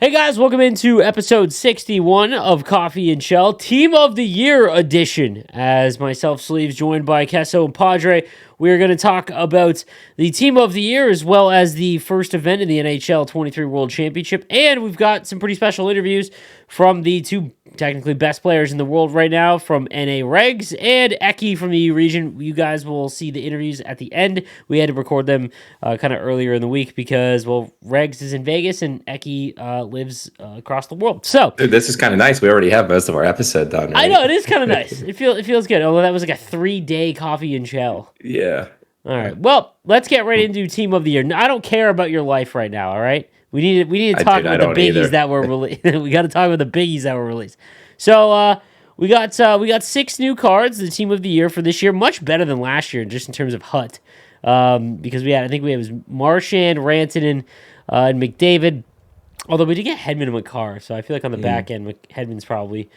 Hey guys, welcome into episode 61 of Coffee and Chel, Team of the Year edition. As myself, Sleeves, joined by Kesso and Padre, we are going to talk about the Team of the Year as well as the first event in the NHL 23 World Championship. And we've got some pretty special interviews from the two technically best players in the world right now, from Eki and Regs and Eki from the EU region. You guys will see the interviews at the end. We had to record them kind of earlier in the week because, well, Regs is in Vegas and Eki lives across the world. So, dude, this is kind of nice. We already have most of our episode done. Right? I know, it is kind of nice. It feels good. Although that was like a 3-day Coffee and Chel. Yeah. All right. Well, let's get right into Team of the Year. I don't care about your life right now. All right. We need to talk about the biggies that were released. We got to talk about the biggies that were released. So we got 6 new cards. The Team of the Year for this year, much better than last year, just in terms of HUT. Because we had Marchand, Rantanen, and McDavid. Although we did get Hedman and Makar, so I feel like on the back end, Hedman's probably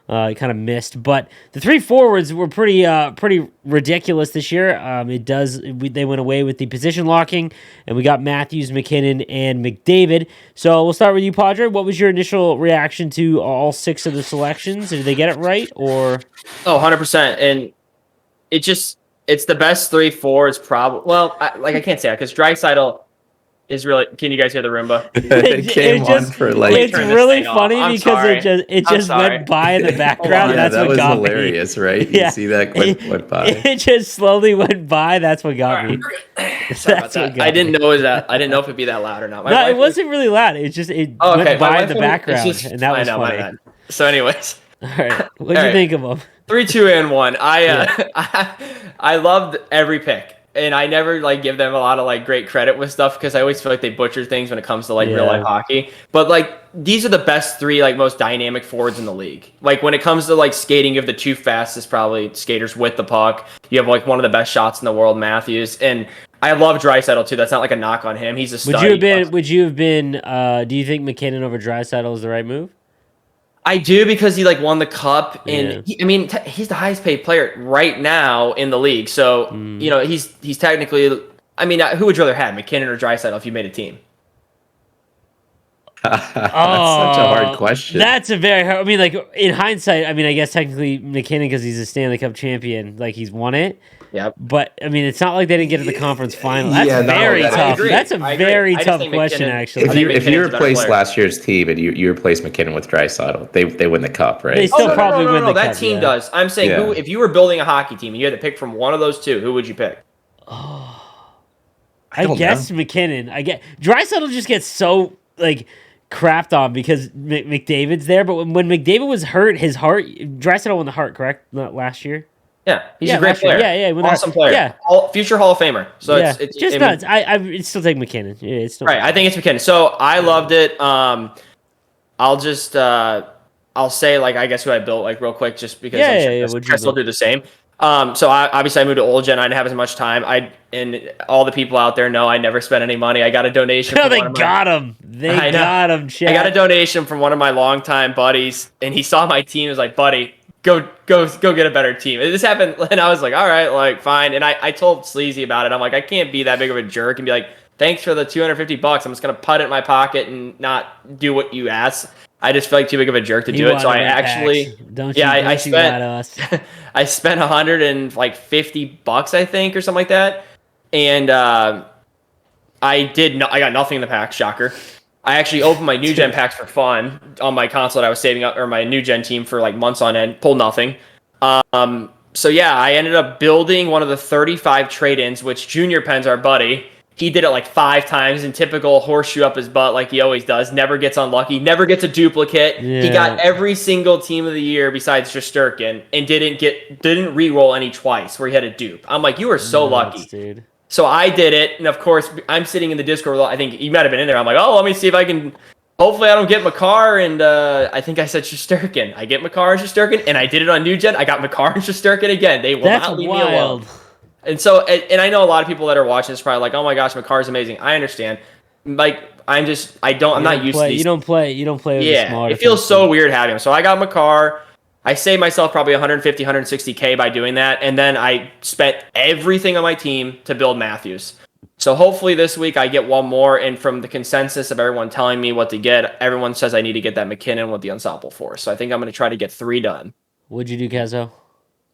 kind of missed. But the 3 forwards were pretty ridiculous this year. They went away with the position locking, and we got Matthews, McKinnon, and McDavid. So we'll start with you, Padre. What was your initial reaction to all 6 of the selections? Did they get it right, or? Oh, 100%. And it's the best 3 forwards probably. Well, I can't say that because Draisaitl is really. Can you guys hear the Roomba? It's really funny because it just went by in the background. Yeah, that's what got me. That was hilarious, right? Yeah. You see that quick went by. It just slowly went by. That's what got me. Sorry about that. I didn't know if it'd be that loud or not. It wasn't really loud. It went by in the background, and that was funny. So, anyways, all right. What did you think of them? 3, 2, and 1. I loved every pick. And I never give them a lot of great credit with stuff because I always feel like they butcher things when it comes to real life hockey. But these are the best 3 most dynamic forwards in the league. When it comes to skating, you have the 2 fastest probably skaters with the puck. You have one of the best shots in the world, Matthews, and I love Draisaitl too. That's not a knock on him. He's a stud. Would you have been? Do you think McKinnon over Draisaitl is the right move? I do because he won the cup, and he's the highest paid player right now in the league. So he's technically. I mean, who would you rather have, McKinnon or Draisaitl, if you made a team? That's such a hard question. That's a very hard. I mean, in hindsight, I guess technically McKinnon because he's a Stanley Cup champion, he's won it. Yep. But they it's not like they didn't get to the conference final. That's very tough. That's a very tough question, actually. If you replaced last year's team and you replace McKinnon with Draisaitl, they win the cup, right? They still probably win the cup. That team does. I'm saying, who, if you were building a hockey team and you had to pick from one of those 2, who would you pick? I guess McKinnon. Draisaitl just gets so crapped on because McDavid's there. But when McDavid was hurt, his heart, Draisaitl won the heart, correct? Not last year. Yeah, he's a great player. Yeah, awesome player. Yeah, future Hall of Famer. So it's just nuts. I still take McKinnon. Yeah, it's still right. I think it's McKinnon. So I loved it. I'll just I'll say I guess who I built real quick just because I'm sure Chris will do the same. So obviously I moved to Olgen. I didn't have as much time. And all the people out there know I never spent any money. I got a donation. They got him. They got him. I got a donation from one of my longtime buddies, and he saw my team. He was like, "Buddy, go get a better team." And this happened, and I was like, all right, fine. And I told Sleazy about it. I'm like, I can't be that big of a jerk and be like, thanks for the $250. I'm just going to put it in my pocket and not do what you asked. I just feel like too big of a jerk to do it. So I actually, I spent, I spent $150, I think, or something like that. And I got nothing in the pack, shocker. I actually opened my new gen packs for fun on my console that I was saving up, or my new gen team for months on end, pulled nothing. So I ended up building one of the 35 trade-ins, which Junior Penn's our buddy. He did it 5 times in typical horseshoe up his butt like he always does. Never gets unlucky. Never gets a duplicate. Yeah. He got every single team of the year besides Shesterkin and didn't re-roll any twice where he had a dupe. I'm like, you are so lucky. Dude. So I did it, and of course, I'm sitting in the Discord. I think you might have been in there. I'm like, let me see if I can. Hopefully, I don't get Makar, and I think I said Shesterkin. I get Makar and Shesterkin, and I did it on New Gen. I got Makar and Shesterkin again. They will not leave me alone. And so, and I know a lot of people that are watching this are probably like, oh my gosh, Makar's amazing. I understand. I'm not used to these. You don't play with the smart. It feels so weird having him. So I got Makar. I saved myself probably 150, 160K by doing that. And then I spent everything on my team to build Matthews. So hopefully this week I get one more, and from the consensus of everyone telling me what to get, everyone says I need to get that McKinnon with the Unstoppable Force. So I think I'm going to try to get 3 done. What'd you do, Kezo?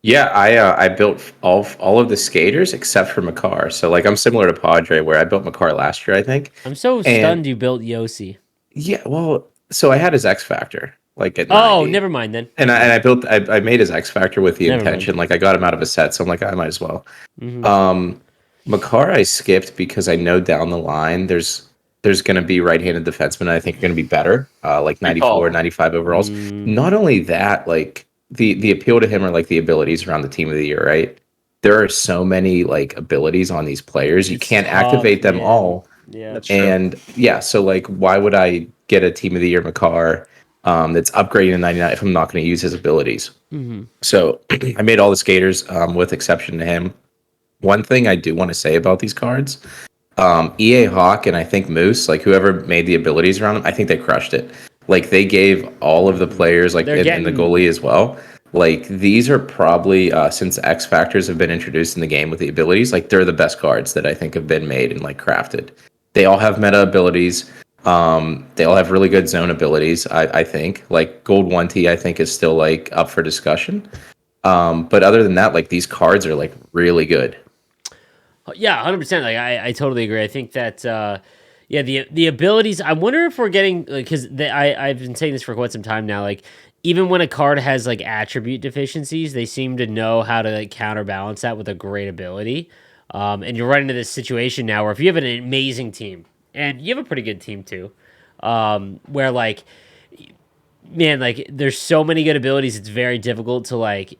Yeah, I built all of the skaters except for Makar. So like I'm similar to Padre, where I built Makar last year, I think. I'm so And stunned you built Yossi. yeah, well, so I had his X Factor like at Oh, 90. never mind then. I made his X Factor with the Never intention. mind. Like I got him out of a set, so I'm like I might as well. Mm-hmm. Makar I skipped because I know down the line there's going to be right-handed defensemen I think are going to be better, like 94, 95 overalls. Not only that, like the appeal to him are like the abilities around the team of the year, right? There are so many like abilities on these players. You can't activate them all. Yeah. That's true. And yeah, so like why would I get a team of the year Makar that's upgrading to 99 if I'm not going to use his abilities? Mm-hmm. So I made all the skaters with exception to him. One thing I do want to say about these cards, EA Hawk and I think Moose, like whoever made the abilities around them, I think they crushed it. Like they gave all of the players, like and the goalie as well. Like these are probably since X Factors have been introduced in the game with the abilities, like they're the best cards that I think have been made and like crafted. They all have meta abilities. They all have really good zone abilities. I think like Gold 1T I think is still like up for discussion. But other than that, like these cards are like really good. Yeah, 100%. Like I totally agree. I think that yeah, the abilities. I wonder if we're getting because I've been saying this for quite some time now. Like even when a card has like attribute deficiencies, they seem to know how to like counterbalance that with a great ability. And you're running into this situation now where if you have an amazing team and you have a pretty good team too, where like man, like there's so many good abilities, it's very difficult to like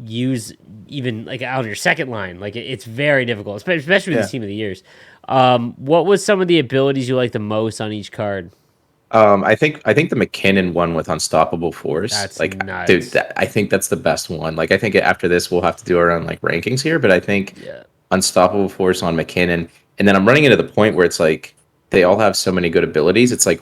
use even like on your second line. Like it's very difficult, especially with the team of the years. What was some of the abilities you like the most on each card? I think the McKinnon one with Unstoppable Force. That's like, nuts. dude, I think that's the best one. Like, I think after this we'll have to do our own like rankings here, but I think Unstoppable Force on McKinnon, and then I'm running into the point where it's like they all have so many good abilities. It's like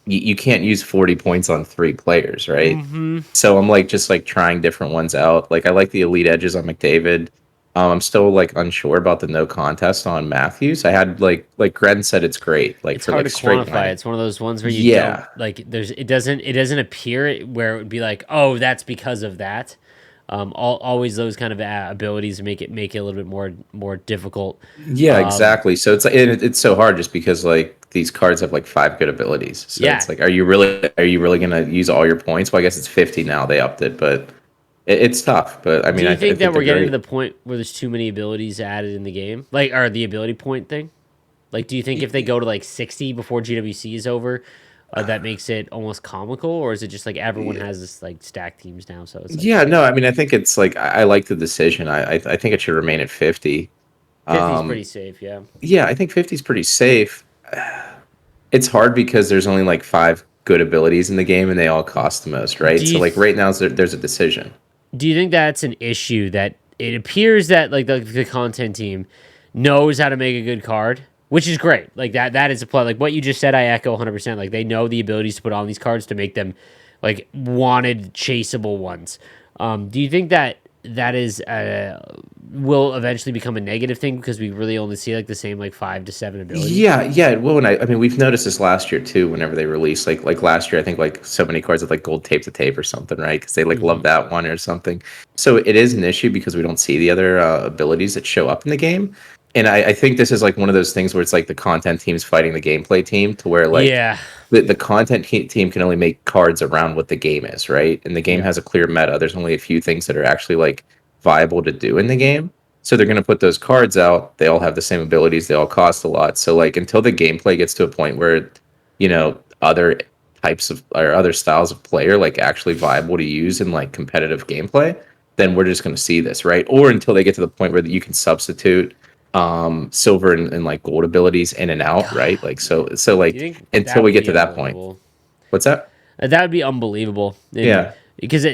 you can't use 40 points on 3 players, right? Mm-hmm. So I'm like just like trying different ones out. Like I like the elite edges on McDavid. I'm still like unsure about the no contest on Matthews. I had like Gren said it's great. Like it's for hard like to straight quantify. line. It's one of those ones where you don't like. It doesn't appear where it would be like, oh, that's because of that. Always those kind of abilities make it a little bit more difficult. Yeah, exactly. So it's so hard just because like these cards have like 5 good abilities. So it's like, are you really gonna use all your points? Well, I guess it's 50 now. They upped it, but it's tough. But I mean, do you think I that we're getting great. to the point where there's too many abilities added in the game, like or the ability point thing? Like, do you think if they go to like 60 before GWC is over, that makes it almost comical, or is it just like everyone has this like stacked teams now? So it's like, yeah, no, I mean, I think it's like I like the decision. I think it should remain at 50. 50 is pretty safe, yeah. Yeah, I think 50 is pretty safe. It's hard because there's only like 5 good abilities in the game, and they all cost the most, right? So like right now, there's a decision. Do you think that's an issue that it appears that like the content team knows how to make a good card, which is great. Like that is a play. Like what you just said, I echo 100%. Like they know the abilities to put on these cards to make them like wanted, chaseable ones. Do you think that is will eventually become a negative thing because we really only see like the same like 5 to 7 abilities? Yeah. Well, and I mean, we've noticed this last year too. Whenever they release, like last year, I think like so many cards with like gold tape to tape or something, right? Because they like love that one or something. So it is an issue because we don't see the other abilities that show up in the game. And I think this is like one of those things where it's like the content team's fighting the gameplay team to where like the content team can only make cards around what the game is, right? And the game has a clear meta. There's only a few things that are actually like viable to do in the game. So they're going to put those cards out. They all have the same abilities. They all cost a lot. So like until the gameplay gets to a point where, other types of or other styles of player like actually viable to use in like competitive gameplay, then we're just going to see this, right? Or until they get to the point where you can substitute silver and like gold abilities in and out, right? Like so like until we get to that point. What's that? That would be unbelievable. Yeah. Because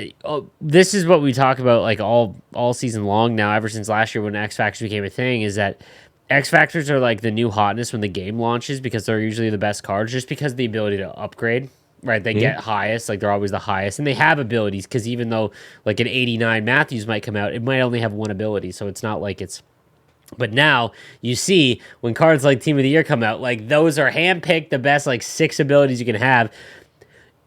this is what we talk about like all season long now, ever since last year when X Factors became a thing, is that X Factors are like the new hotness when the game launches because they're usually the best cards just because of the ability to upgrade, right? They get highest, like they're always the highest, and they have abilities because even though like an 89 Matthews might come out, it might only have one ability, so it's not like it's But now you see when cards like Team of the Year come out, like those are handpicked, the best like 6 abilities you can have.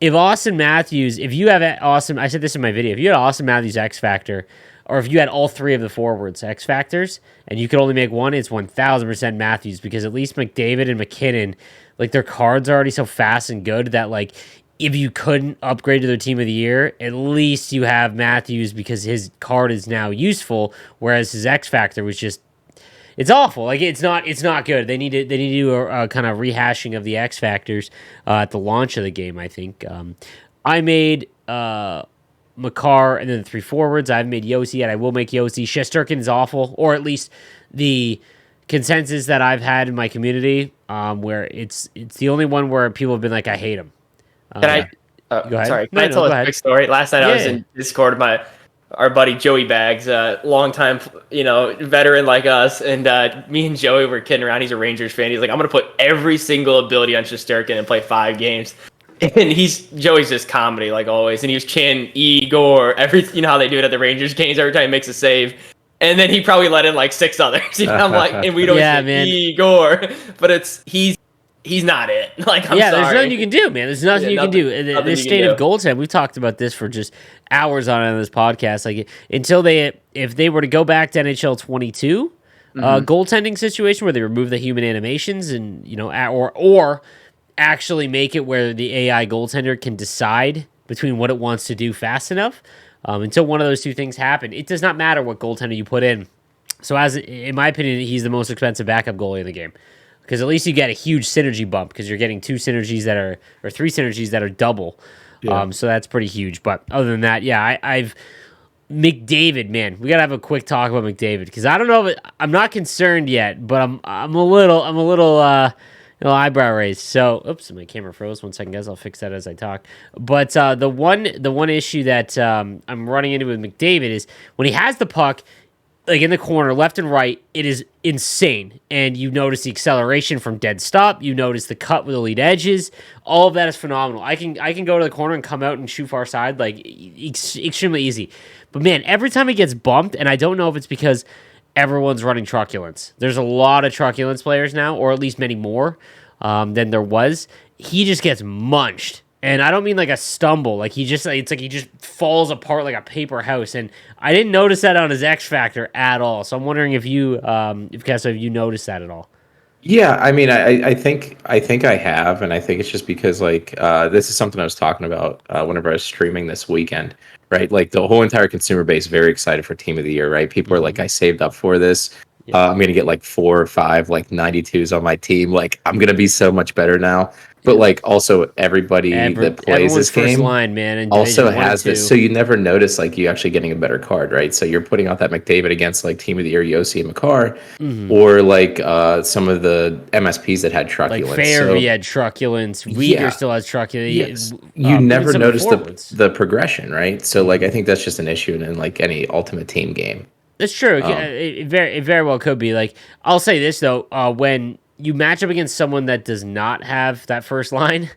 If Austin Matthews, if you have Austin, I said this in my video, if you had Austin Matthews X Factor, or if you had all 3 of the forwards X Factors, and you could only make one, it's 1000% Matthews, because at least McDavid and McKinnon, like their cards are already so fast and good that like if you couldn't upgrade to their Team of the Year, at least you have Matthews because his card is now useful, whereas his X Factor was just, it's awful. Like it's not good. They need to do a kind of rehashing of the X Factors at the launch of the game. I think I made Makar and then the 3 forwards. I've made Yossi and I will make Yossi. Shesterkin is awful, or at least the consensus that I've had in my community, where it's the only one where people have been like, I hate him. Can I? Go ahead. Sorry, can I tell a quick story? Last night I was in Discord with our buddy Joey Bags, longtime, veteran like us, and me and Joey were kidding around. He's a Rangers fan. He's like, I'm gonna put every single ability on Shesterkin and play 5 games. And Joey's just comedy like always, and he was chanting Igor how they do it at the Rangers games every time he makes a save. And then he probably let in like 6 others. I'm like, and we don't say Igor, but he's not it. Like, I'm sorry. There's nothing you can do, man. There's nothing you can do. This state of goaltending, we've talked about this for just hours on this podcast. Like, if they were to go back to NHL 22, goaltending situation where they remove the human animations and, or actually make it where the AI goaltender can decide between what it wants to do fast enough. Until one of those 2 things happen, it does not matter what goaltender you put in. So, in my opinion, he's the most expensive backup goalie in the game. Because at least you get a huge synergy bump because you're getting 2 synergies or 3 synergies that are double. Yeah. So that's pretty huge. But other than that, I've McDavid, man, we gotta have a quick talk about McDavid because I don't know if I'm not concerned yet, but I'm a little eyebrow raised. So, oops, my camera froze. 1 second, guys. I'll fix that as I talk. But the one issue that I'm running into with McDavid is when he has the puck, like in the corner, left and right, it is insane. And you notice the acceleration from dead stop. You notice the cut with the lead edges. All of that is phenomenal. I can go to the corner and come out and shoot far side, like extremely easy. But man, every time he gets bumped, and I don't know if it's because everyone's running truculence. There's a lot of truculence players now, or at least many more than there was. He just gets munched. And I don't mean like a stumble. Like it's like he just falls apart like a paper house. And I didn't notice that on his X Factor at all. So I'm wondering if you noticed that at all. Yeah, I mean, I think I have, and I think it's just because like this is something I was talking about whenever I was streaming this weekend, right? Like the whole entire consumer base very excited for Team of the Year, right? People are like, I saved up for this. Yeah. I'm gonna get like 4 or 5 like 92s on my team. Like I'm gonna be so much better now. But like also everybody that plays this game line, man, also has this, so you never notice like you actually getting a better card, right? So you're putting out that McDavid against like Team of the Year Yossi and Makar, or like some of the MSPs that had truculence. Like Fairvey had truculence, Weegar still has truculence. Yes. You never notice the progression, right? So like I think that's just an issue in like any Ultimate Team game. That's true. It very well could be. Like I'll say this though, when you match up against someone that does not have that first line,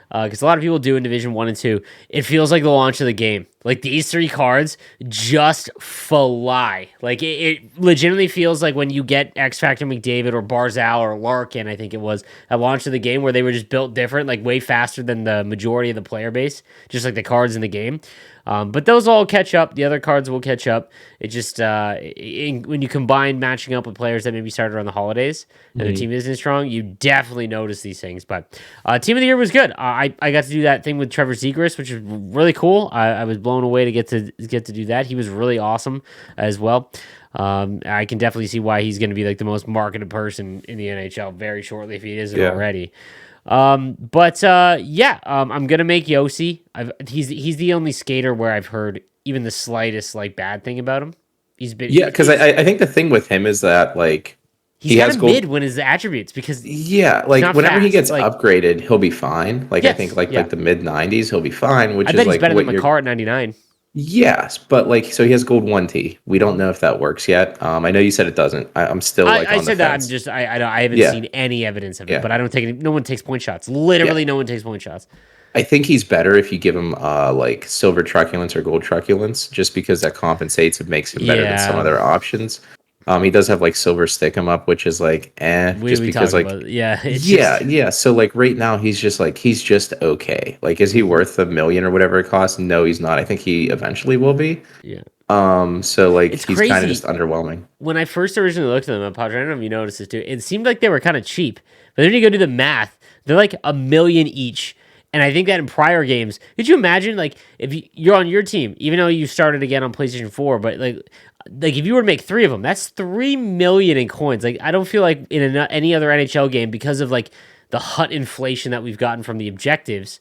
because a lot of people do in Division 1 and 2, it feels like the launch of the game. Like, these 3 cards just fly. Like, it legitimately feels like when you get X Factor McDavid or Barzal or Larkin, I think it was, at launch of the game, where they were just built different, like, way faster than the majority of the player base, just like the cards in the game. But those all catch up. The other cards will catch up. It just, when you combine matching up with players that maybe started around the holidays and their team isn't strong, you definitely notice these things. But Team of the Year was good. I got to do that thing with Trevor Zegras, which is really cool. I was blown away to get to do that. He was really awesome as well. I can definitely see why he's going to be like the most marketed person in the NHL very shortly if he isn't already. I'm gonna make Yossi. He's the only skater where I've heard even the slightest like bad thing about him. Because I think the thing with him is that like he has mid when his attributes because like whenever he gets upgraded, he'll be fine. Like I think like the mid 90s, he'll be fine. Which I bet he's better than Makar at 99. Yes, but like so he has gold 1T. We don't know if that works yet. I know you said it doesn't. I'm still like on the fence. I said that. I'm just I haven't seen any evidence of it. But I don't take any. No one takes point shots. Literally, no one takes point shots. I think he's better if you give him like silver truculence or gold truculence, just because that compensates and makes him better than some other options. He does have like silver stick him up, which is like just because like yeah. So like right now he's just okay. Like, is he worth $1 million or whatever it costs? No, he's not. I think he eventually will be. Yeah. So like it's he's kind of just underwhelming. When I first originally looked at them, I don't know if you noticed this too. It seemed like they were kind of cheap, but then you go do the math, they're like $1 million each. And I think that in prior games, could you imagine like if you're on your team, even though you started again on PlayStation 4, but like if you were to make 3 of them, that's 3 million in coins. Like I don't feel like in any other NHL game, because of like the hut inflation that we've gotten from the objective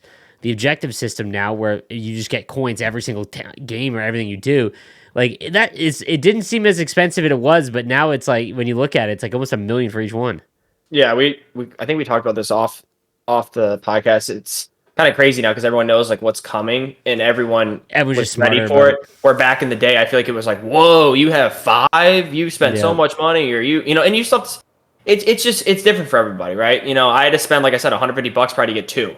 system now, where you just get coins every single game or everything you do. Like it didn't seem as expensive as it was, but now it's like when you look at it, it's like almost $1 million for each one. Yeah, I think we talked about this off the podcast. It's kind of crazy now because everyone knows like what's coming and everyone's just ready for it. Where back in the day, I feel like it was like, whoa, you have 5, you spent so much money, or and you still. It's different for everybody, right? I had to spend, like I said, $150 probably to get 2,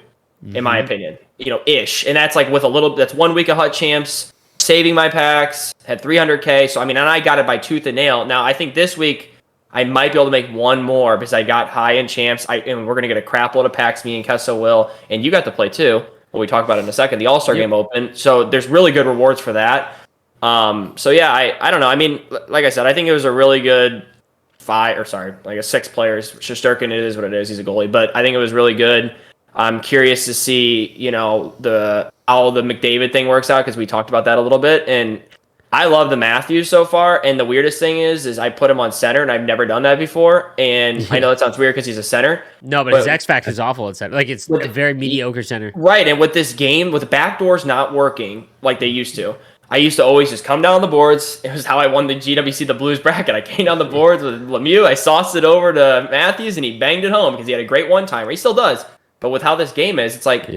in my opinion, ish, and that's like with that's 1 week of Hut Champs, saving my packs, had 300K. So and I got it by tooth and nail. Now I think this week I might be able to make one more because I got high in champs. And we're gonna get a crap load of packs. Me and Kessa will, and you got to play too. We'll talk about it in a second. The All-Star Game Open. So there's really good rewards for that. So yeah, I don't know. I mean, like I said, I think it was a really good 6 players. Shesterkin, it is what it is. He's a goalie, but I think it was really good. I'm curious to see, how the McDavid thing works out, because we talked about that a little bit, and I love the Matthews so far. And the weirdest thing is I put him on center, and I've never done that before. And I know that sounds weird because he's a center. No, but his X factor is awful at center. Like it's a very mediocre center. Right, and with this game, with the back doors not working like they used to, I used to always just come down the boards. It was how I won the GWC the Blues bracket. I came down the boards with Lemieux. I sauced it over to Matthews, and he banged it home because he had a great one-timer. He still does. But with how this game is, it's like,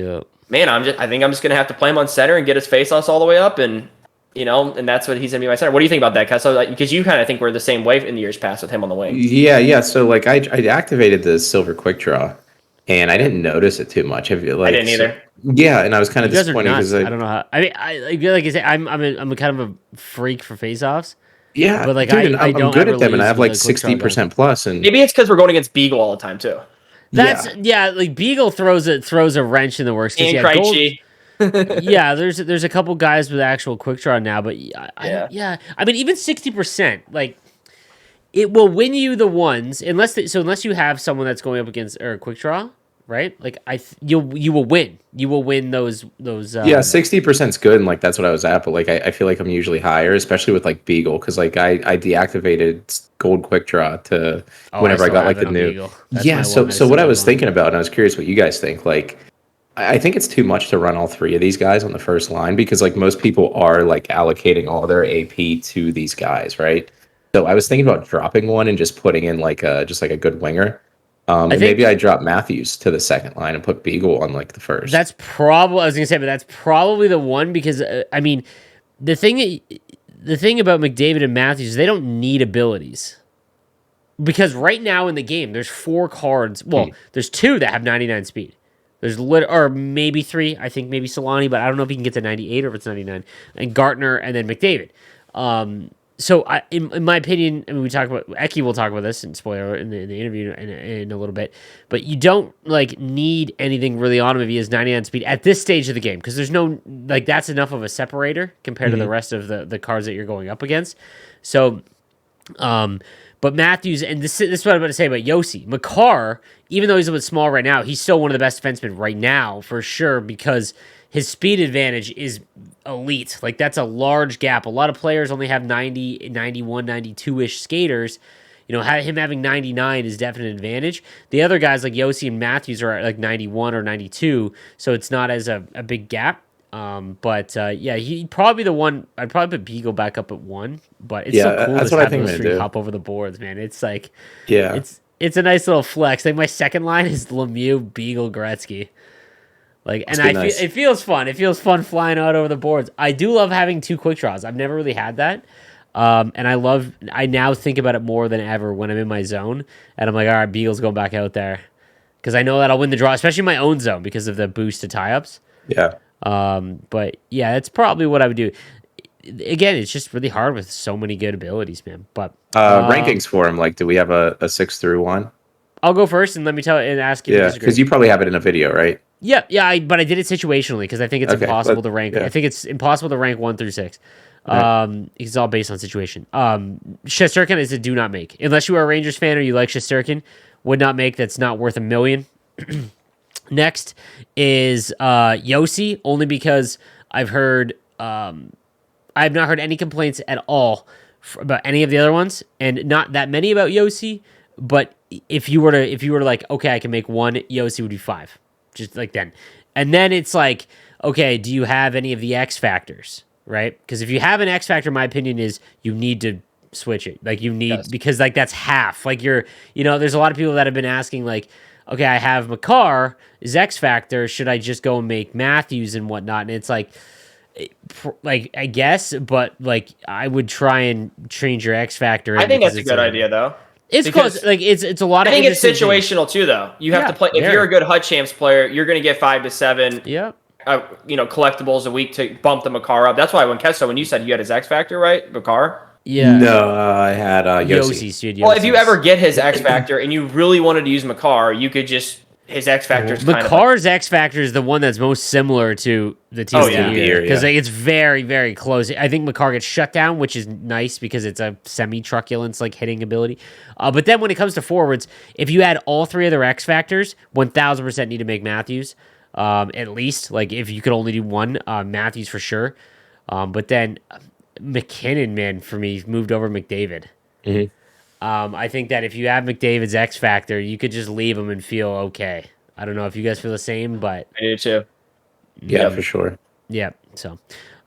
man, I think I'm just gonna have to play him on center and get his face-offs all the way up, and and that's what he's gonna be my center. What do you think about that, Kessa? Because you kind of think we're the same way in the years past with him on the wing. Yeah. So like I activated the silver quick draw, and I didn't notice it too much. I didn't either. Yeah, and I was kind of disappointed because I don't know how. I mean, I feel like I'm a kind of a freak for face-offs. Yeah, but like dude, I'm good at them, and I have like 60% plus. And maybe it's because we're going against Beagle all the time too. Like Beagle throws a wrench in the works. And Krejci. Yeah, there's a couple guys with actual quick draw now, but I mean, even 60%, like it will win you the ones unless you have someone that's going up against or a quick draw, right? Like you will win. You will win those. 60% is good, and like that's what I was at. But like I feel like I'm usually higher, especially with like Beagle, because like I deactivated gold quick draw to whenever I got like the new. Yeah, so what I was thinking about, and I was curious what you guys think. Like I think it's too much to run all 3 of these guys on the first line, because like most people are like allocating all their AP to these guys, right? So I was thinking about dropping one and just putting in like a good winger. And maybe I drop Matthews to the second line and put Beagle on like the first. That's probably I was gonna say, but that's probably the one, because I mean, the thing about McDavid and Matthews is they don't need abilities, because right now in the game there's 4 cards. Well, there's 2 that have 99 speed. There's or maybe 3. I think maybe Solani, but I don't know if he can get to 98 or if it's 99. And Gartner and then McDavid. So, in my opinion, I mean, we talk about Eki. We'll talk about this in spoiler in the interview in a little bit. But you don't like need anything really on him if he has 99 speed at this stage of the game, because there's no like that's enough of a separator compared to the rest of the cards that you're going up against. So, but Matthews, and this is what I'm about to say about Yossi Makar. Even though he's a bit small right now, he's still one of the best defensemen right now for sure, because his speed advantage is elite. Like that's a large gap. A lot of players only have 90, 91, 92-ish skaters. Him having 99 is definite advantage. The other guys like Yossi and Matthews are at like 91 or 92, so it's not as a big gap. But he'd probably be the one. I'd probably put Beagle back up at 1, but it's so cool to have those 3 hop over the boards, man. It's like, it's a nice little flex. Like my second line is Lemieux, Beagle, Gretzky. Like, and it feels fun. It feels fun flying out over the boards. I do love having 2 quick draws. I've never really had that. And I now think about it more than ever when I'm in my zone. And I'm like, all right, Beagle's going back out there, because I know that I'll win the draw, especially in my own zone because of the boost to tie-ups. Yeah. But yeah, that's probably what I would do. again, it's just really hard with so many good abilities, man. But rankings for him, like, do we have a 6 through 1? I'll go first and let me tell and ask you. Yeah, because you probably have it in a video, right? Yeah. But I did it situationally because I think it's impossible to rank. Yeah. I think it's impossible to rank 1 through 6. It's all based on situation. Shesterkin is a do not make unless you are a Rangers fan or you like Shesterkin. Would not make. That's not worth $1 million. Next is Yossi, only because I've heard I have not heard any complaints at all about any of the other ones, and not that many about Yossi. But if you were to like, okay, I can make 1, Yossi would be 5, just like then. And then it's like, okay, do you have any of the X factors, right? Because if you have an X factor, my opinion is you need to switch it. Like you need because like that's half. Like there's a lot of people that have been asking like, okay, I have Makar is X factor. Should I just go and make Matthews and whatnot? And it's like I guess, but like I would try and change your X factor. I think that's a good idea though. It's close. Like it's a lot of. I think it's situational too, though. You have to play. If you're a good HUT Champs player, you're going to get 5 to 7. Yeah. Collectibles a week to bump the Makar up. That's why when you said you had his X factor, right, Makar? Yeah. No, I had Yossi. Well, if you ever get his X factor and you really wanted to use Makar, you could just his X factor. Makar's X factor is the one that's most similar to the team of the year because it's very, very close. I think Makar gets shut down, which is nice because it's a semi-truculence like hitting ability. But then when it comes to forwards, if you add all 3 of their X factors, 1,000% need to make Matthews at least. Like if you could only do 1, Matthews for sure. But then McKinnon, man, for me moved over McDavid. Mm-hmm. I think that if you have McDavid's X factor, you could just leave him and feel okay. I don't know if you guys feel the same, but I do too. Yeah, for sure. Yeah. So, all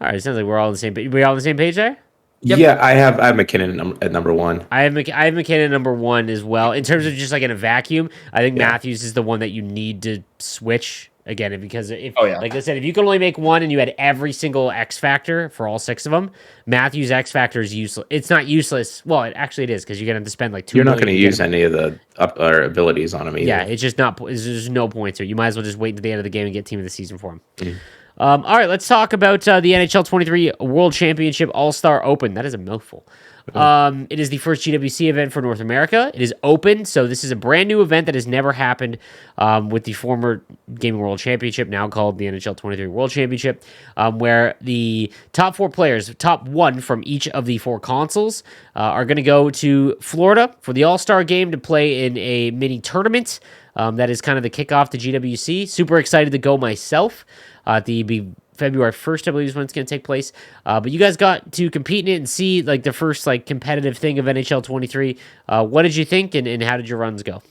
right. It sounds like we're all on the same page. We all on the same page there? Yep. Yeah, I have McKinnon at number 1. I have McKinnon at number 1 as well. In terms of just like in a vacuum, I think Matthews is the one that you need to switch again because like I said, if you can only make 1 and you had every single X factor for all 6 of them, Matthews' X factor is useless. It's not useless. Well, it is because you're gonna have to spend like 2. You're not going to use any of the abilities on him either. Yeah, it's just not. There's no point to it. You might as well just wait to the end of the game and get team of the season for him. All right, let's talk about the NHL 23 World Championship All-Star Open. That is a mouthful. It is the first GWC event for North America. It is open, so this is a brand new event that has never happened with the former Gaming World Championship, now called the NHL 23 World Championship, where the top 4 players, top 1 from each of the 4 consoles, are going to go to Florida for the All-Star game to play in a mini tournament. That is kind of the kickoff to GWC. Super excited to go myself. February 1st, I believe, is when it's going to take place. But you guys got to compete in it and see like the first like competitive thing of NHL 23. What did you think, and how did your runs go?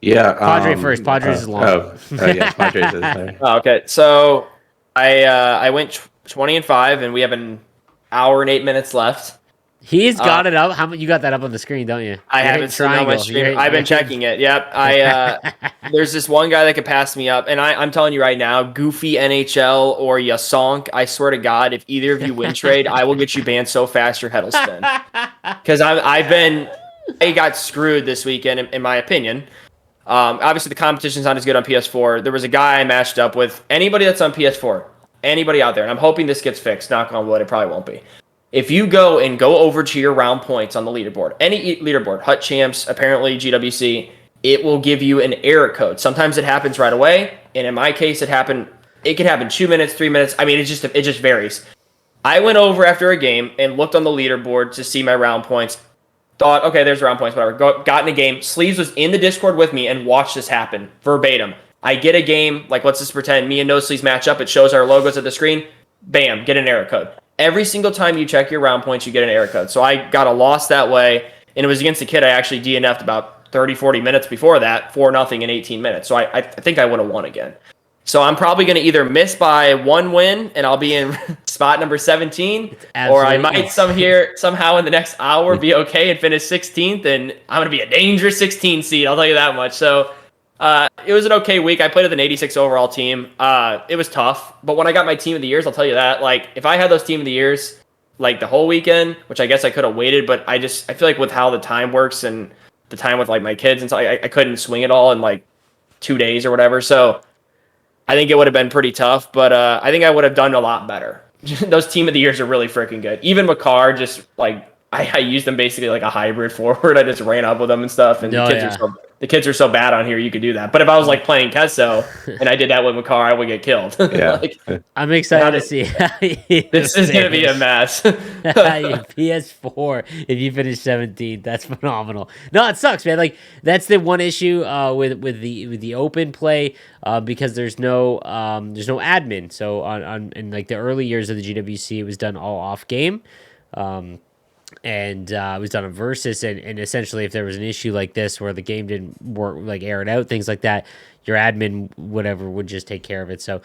Yeah, Padre first. Padres is long. Yeah, Padres is there. Okay, so I went 20-5, and we have an hour and 8 minutes left. He's got it up. How you got that up on the screen, don't you? I haven't seen it on my stream. I've been checking it. Yep. There's this one guy that could pass me up, and I'm telling you right now, Goofy NHL or Yasonk, I swear to God, if either of you win trade, I will get you banned so fast your head will spin. Because I got screwed this weekend, in my opinion. Obviously, the competition's not as good on PS4. There was a guy I matched up with. Anybody that's on PS4, anybody out there, and I'm hoping this gets fixed. Knock on wood, it probably won't be. If you go over to your round points on the leaderboard, any leaderboard, HUT Champs, apparently GWC, it will give you an error code. Sometimes it happens right away, and in my case, it can happen 2 minutes, 3 minutes. I mean, it just varies. I went over after a game and looked on the leaderboard to see my round points. Thought, okay, there's round points, whatever. Got in a game. Sleeves was in the Discord with me and watched this happen verbatim. I get a game, like let's just pretend me and No Sleeves match up. It shows our logos at the screen. Bam, get an error code. Every single time you check your round points, you get an error code. So I got a loss that way, and it was against a kid I actually DNF'd about 30, 40 minutes before that, 4-0 in 18 minutes. So I think I would have won again. So I'm probably going to either miss by 1 win, and I'll be in spot number 17, or I might somehow in the next hour be okay and finish 16th, and I'm going to be a dangerous 16 seed, I'll tell you that much. So it was an okay week. I played with an 86 overall team. It was tough, but when I got my team of the years, I'll tell you that. Like, if I had those team of the years, like the whole weekend, which I guess I could have waited, but I feel like with how the time works and the time with like my kids and so I couldn't swing it all in like 2 days or whatever. So I think it would have been pretty tough, but I think I would have done a lot better. those team of the years are really freaking good. Even McCarr, just like I use them basically like a hybrid forward. I just ran up with them and stuff. And the kids are so bad on here, you could do that. But if I was like playing Kesso and I did that with McCarr, I would get killed. Yeah. I'm excited to see this is gonna be a mess. PS4, if you finish 17th, that's phenomenal. No, it sucks, man. Like that's the one issue with the open play because there's no admin. So on in like the early years of the GWC, it was done all off game. And it was done on Versus, and essentially, if there was an issue like this where the game didn't work, like air it out, things like that, your admin, whatever, would just take care of it. So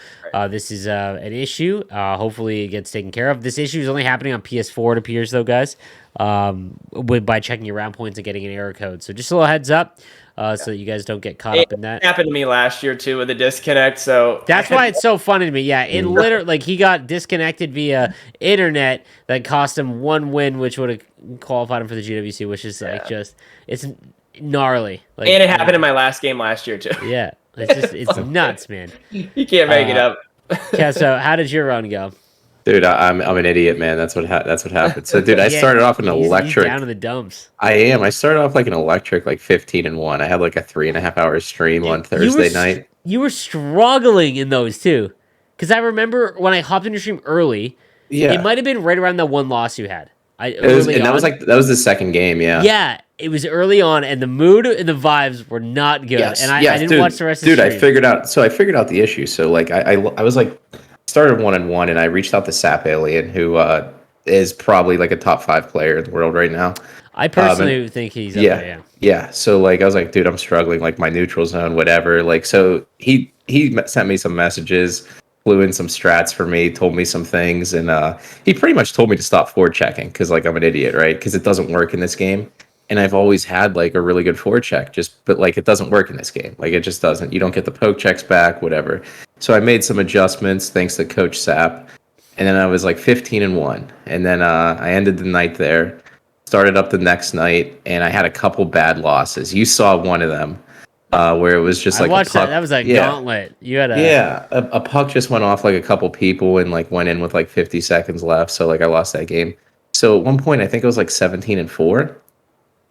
this is an issue. Hopefully, it gets taken care of. This issue is only happening on PS4, it appears, though, guys, by checking your round points and getting an error code. So just a little heads up. So that you guys don't get caught up in that. It happened to me last year too with the disconnect. So that's why it's so funny to me. Yeah, it literally like he got disconnected via internet that cost him 1 win, which would have qualified him for the GWC, which is like just it's gnarly. Like, and it happened in my last game last year too. Yeah, it's nuts, man. You can't make it up. Yeah. So how did your run go? Dude, I'm an idiot, man. That's what happened. So, dude, I started off in an electric. He's down in the dumps. I am. I started off like an electric, like 15-1. I had like a 3.5 hour stream on Thursday night. You were struggling in those too, because I remember when I hopped in your stream early. Yeah, it might have been right around the one loss you had. That was the second game. Yeah. Yeah, it was early on, and the mood and the vibes were not good. Yes, and I didn't watch the rest of the stream. Dude, I figured out the issue. So like I was like. Started 1-1, and I reached out to Sap Alien, who is probably like a top 5 player in the world right now. I personally think he's up there, yeah. So like I was like, dude, I'm struggling, like my neutral zone, whatever. Like so he sent me some messages, flew in some strats for me, told me some things, and he pretty much told me to stop forward checking because like I'm an idiot, right? Because it doesn't work in this game. And I've always had like a really good forward check, but like it doesn't work in this game. Like it just doesn't. You don't get the poke checks back, whatever. So I made some adjustments thanks to Coach Sapp. And then I was like 15-1. And then I ended the night there, started up the next night, and I had a couple bad losses. You saw one of them where it was just like I watched that. That was a gauntlet. You had a puck just went off like a couple people and like went in with like 50 seconds left. So like I lost that game. So at one point I think it was like 17-4.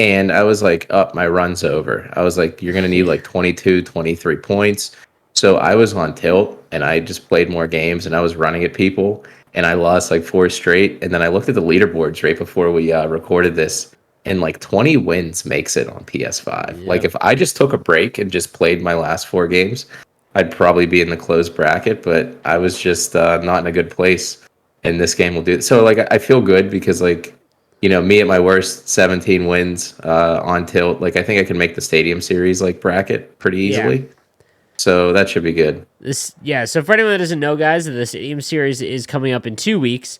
And I was like, my run's over. I was like, you're going to need like 22, 23 points. So I was on tilt, and I just played more games, and I was running at people, and I lost like 4 straight. And then I looked at the leaderboards right before we recorded this, and like 20 wins makes it on PS5. Yeah. Like if I just took a break and just played my last 4 games, I'd probably be in the closed bracket, but I was just not in a good place. And this game will do it. So like I feel good because like, you know, me at my worst, 17 wins on tilt. Like, I think I can make the Stadium Series like bracket pretty easily. Yeah. So that should be good. So for anyone that doesn't know, guys, the Stadium Series is coming up in 2 weeks.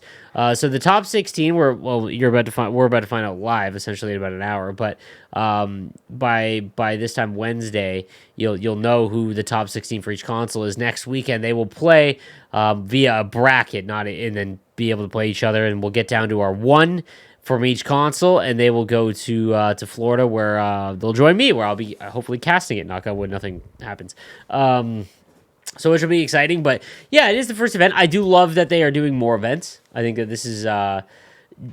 So the top 16, we're about to find out live, essentially in about an hour. But by this time Wednesday, you'll know who the top 16 for each console is. Next weekend they will play via a bracket, and then be able to play each other, and we'll get down to our one from each console, and they will go to Florida, where they'll join me, where I'll be hopefully casting it. Knock on wood, nothing happens. So which will be exciting. But yeah, it is the first event. I do love that they are doing more events. I think that this is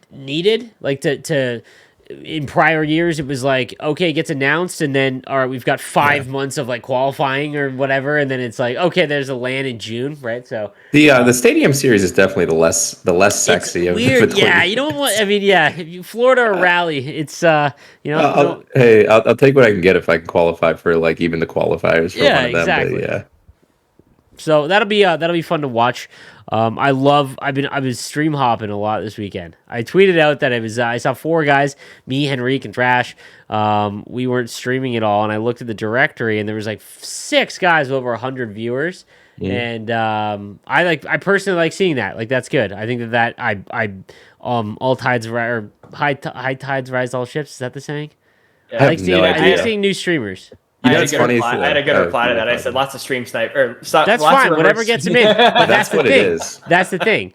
needed. Like to in prior years, it was like, okay, it gets announced, and then all right, we've got 5 months of like qualifying or whatever, and then it's like, okay, there's a LAN in June, right? So the Stadium Series is definitely the less sexy of weird. Yeah, you don't want. I mean, yeah, Florida or Raleigh, it's I'll take what I can get if I can qualify for like even the qualifiers for one of them. Exactly. But, yeah. So that'll be fun to watch. I was stream hopping a lot this weekend. I tweeted out that I saw 4 guys, me, Henrique, and Trash. We weren't streaming at all, and I looked at the directory, and there was like 6 guys with over 100 viewers. And I personally like seeing that. Like that's good. I think that all tides or high tides rise all ships. Is that the saying? Yeah. I like seeing new streamers. You know, I had a good reply to that. I said lots of stream snipe. That's fine. Whatever gets them in. But that's the what thing. it is. That's the thing.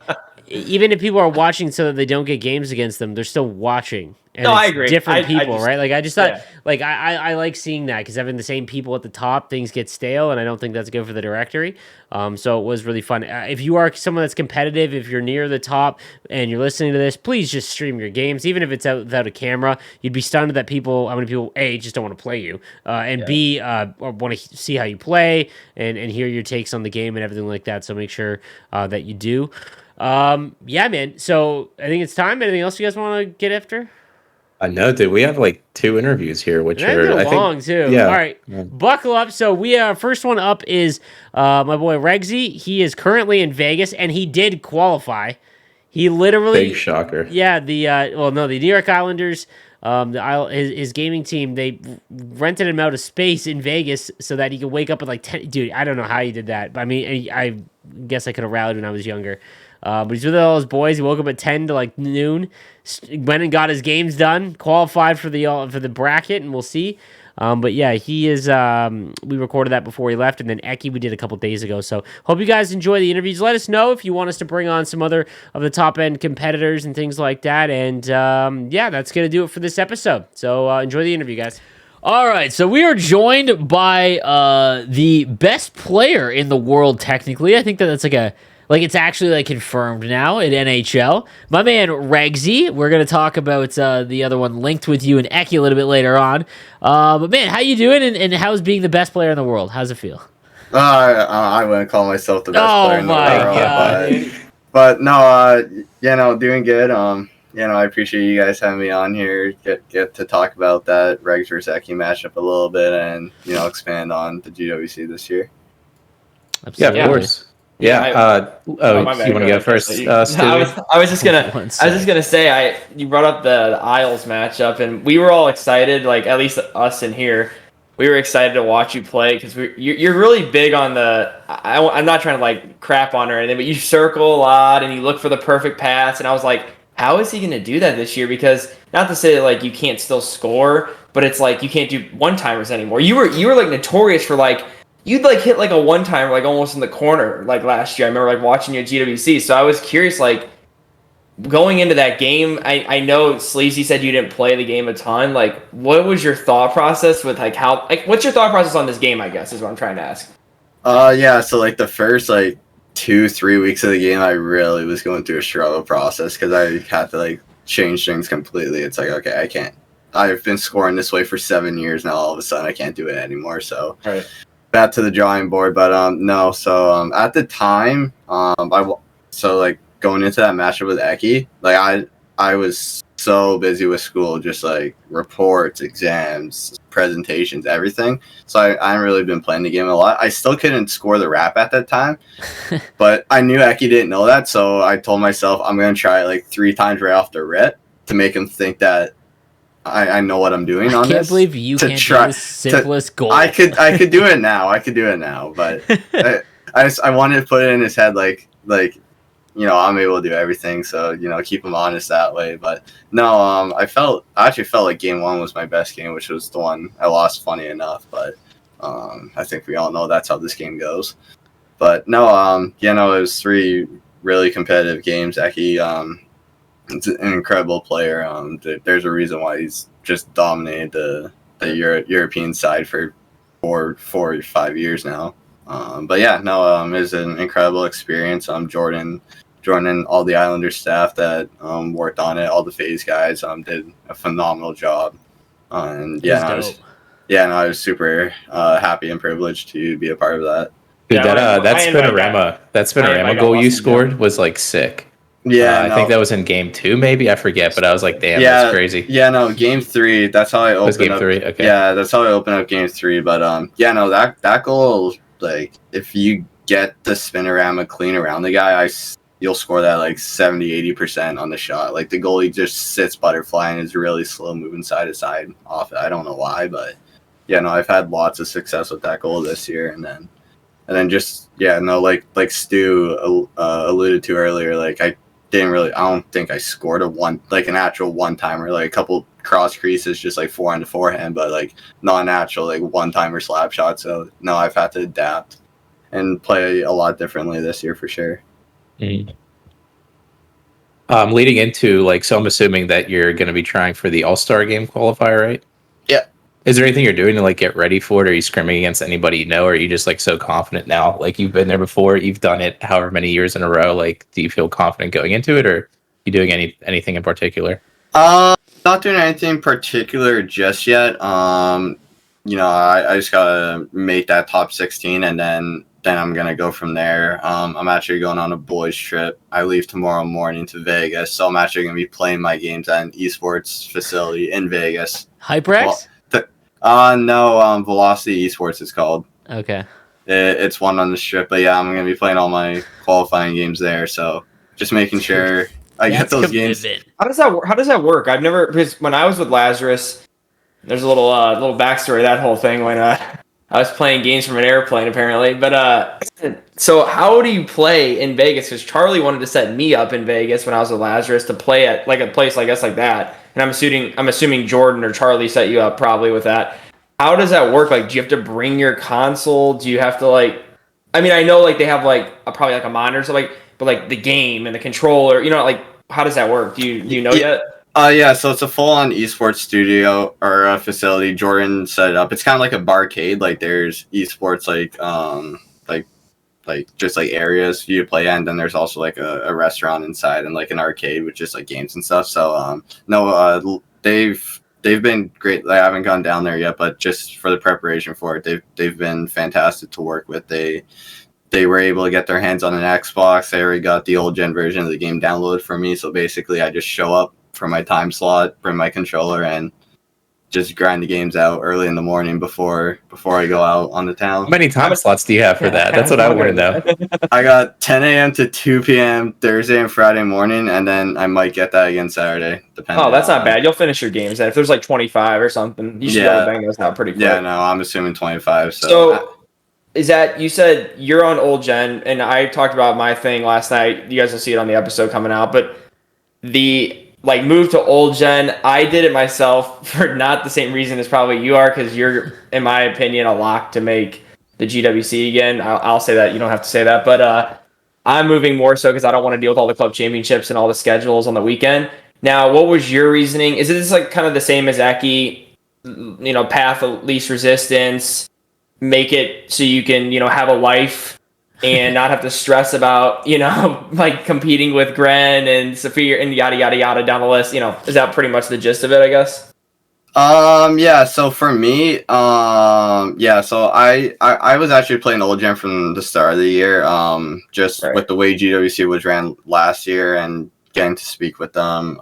even if people are watching so that they don't get games against them, they're still watching. And No, it's I agree. different people, just, right? Like I just thought, yeah. like I like seeing that because having the same people at the top, things get stale, and I don't think that's good for the directory. So it was really fun. If you are someone that's competitive, if you're near the top and you're listening to this, please just stream your games, even if it's without a camera. You'd be stunned that how many people just don't want to play you, and B want to see how you play and hear your takes on the game and everything like that. So make sure that you do. Yeah, man. So I think it's time. Anything else you guys want to get after? No, dude, we have like 2 interviews here, which are I long think, too. yeah. All right, buckle up. So we first one up is my boy Regsy. He is currently in Vegas, and he did qualify. He literally big shocker. Yeah, the New York Islanders. His gaming team, they rented him out of space in Vegas so that he could wake up at like 10. Dude, I don't know how he did that. I mean, I guess I could have rallied when I was younger. But he's with all his boys. He woke up at 10 to like noon, went and got his games done, qualified for the bracket, and we'll see. But yeah, he is. We recorded that before he left, and then Eki we did a couple days ago. So hope you guys enjoy the interviews. Let us know if you want us to bring on some other of the top end competitors and things like that. And yeah, that's gonna do it for this episode. So enjoy the interview, guys. All right, so we are joined by the best player in the world. Technically, I think that's it's actually confirmed now at NHL. My man Regsy. We're gonna talk about the other one linked with you and Eki a little bit later on. But man, how you doing? And how's being the best player in the world? How's it feel? I wouldn't call myself the best player in the world. God, but no, doing good. I appreciate you guys having me on here. Get to talk about that Regs versus Eki matchup a little bit, and expand on the GWC this year. Absolutely. Yeah, of course. Yeah. You want to go first, Stu? I was just gonna say, you brought up the Isles matchup, and we were all excited. Like at least us in here, we were excited to watch you play because you're really big on the. I'm not trying to crap on or anything, but you circle a lot and you look for the perfect pass. And I was like, how is he gonna do that this year? Because not to say that you can't still score, but it's you can't do one timers anymore. You were notorious for you'd hit a one-timer almost in the corner last year. I remember watching you at GWC. So I was curious going into that game. I know Sleazy said you didn't play the game a ton. What was your thought process with what's your thought process on this game, I guess is what I'm trying to ask. So the first 2-3 weeks of the game I really was going through a struggle process because I had to change things completely. It's okay, I can't. I've been scoring this way for 7 years now. All of a sudden I can't do it anymore. So right. Back to the drawing board, but no. So at the time, going into that matchup with Eki, I was so busy with school, just reports, exams, presentations, everything. So I haven't really been playing the game a lot. I still couldn't score the rap at that time, but I knew Eki didn't know that, so I told myself I'm gonna try it 3 times right off the rip to make him think that I know what I'm doing on this. I can't believe you can't do the simplest goal. I could do it now. But I wanted to put it in his head I'm able to do everything. So keep him honest that way. But no, I actually felt like game 1 was my best game, which was the one I lost. Funny enough, but I think we all know that's how this game goes. But no, it was 3 really competitive games. Eki, it's an incredible player. There's a reason why he's just dominated the European side for 4 or 5 years now. But yeah, no, it was an incredible experience. Jordan and all the Islanders staff that worked on it, all the FaZe guys did a phenomenal job. And I was super happy and privileged to be a part of that. Dude, that Spinorama goal you scored was sick. Yeah, I think that was in game 2, maybe. I forget, but I was damn, that's crazy. Yeah, no, game 3. That's how I opened game 3. Okay. Yeah, that's how I opened up game 3. But that goal, if you get the spinorama clean around the guy, you'll score that 70-80% on the shot. The goalie just sits butterfly and is really slow moving side to side off it. I don't know why, but I've had lots of success with that goal this year, and then just like Stu alluded to earlier, I don't think I scored an actual one-timer, a couple cross creases, just forehand to forehand, but not an actual one-timer slap shot. So no, I've had to adapt and play a lot differently this year for sure. Mm-hmm. Leading into so I'm assuming that you're going to be trying for the All-Star Game qualifier, right? Yeah. Is there anything you're doing to get ready for it? Are you scrimming against anybody you know? Or are you just so confident now? You've been there before, you've done it however many years in a row. Do you feel confident going into it, or are you doing anything in particular? Not doing anything particular just yet. I just gotta make that top 16, and then I'm gonna go from there. I'm actually going on a boys trip. I leave tomorrow morning to Vegas, so I'm actually gonna be playing my games at an esports facility in Vegas. HyperX? No, Velocity Esports is called. Okay. It's one on the strip, but yeah, I'm gonna be playing all my qualifying games there. So just making sure I get those games. How does that work? I've never, because when I was with Lazarus, there's a little backstory to that whole thing when I was playing games from an airplane apparently. But so how do you play in Vegas? Because Charlie wanted to set me up in Vegas when I was with Lazarus to play at a place like that. And I'm assuming Jordan or Charlie set you up probably with that. How does that work? Do you have to bring your console? Do you have to I mean, I know they have probably a monitor, so but the game and the controller, how does that work? Do you know yet? Yeah, so it's a full-on esports studio or a facility. Jordan set it up. It's kind of like a barcade. There's esports just areas for you to play at, and then there's also a restaurant inside and an arcade with just games and stuff. So they've been great. I haven't gone down there yet, but just for the preparation for it, they've been fantastic to work with. They were able to get their hands on an Xbox. They already got the old gen version of the game downloaded for me. So basically I just show up for my time slot, bring my controller, and just grind the games out early in the morning before I go out on the town. How many time slots do you have for that? That's what I want to know. I got 10 a.m. to 2 p.m. Thursday and Friday morning, and then I might get that again Saturday. Oh, that's not bad. You'll finish your games then. If there's 25 or something, you should be able to bang those out pretty quick. Yeah, no, I'm assuming 25. So is that, you said you're on old gen, and I talked about my thing last night. You guys will see it on the episode coming out, but the move to old gen, I did it myself for not the same reason as probably you are, because you're, in my opinion, a lock to make the GWC again. I'll say that. You don't have to say that, but I'm moving more so because I don't want to deal with all the club championships and all the schedules on the weekend. Now, what was your reasoning? Is it just kind of the same as Eki, path of least resistance, make it so you can, have a life and not have to stress about, competing with Gren and Saphir and yada, yada, yada down the list. Is that pretty much the gist of it, I guess? Yeah, so for me, so I was actually playing old gen from the start of the year, with the way GWC was ran last year and getting to speak with them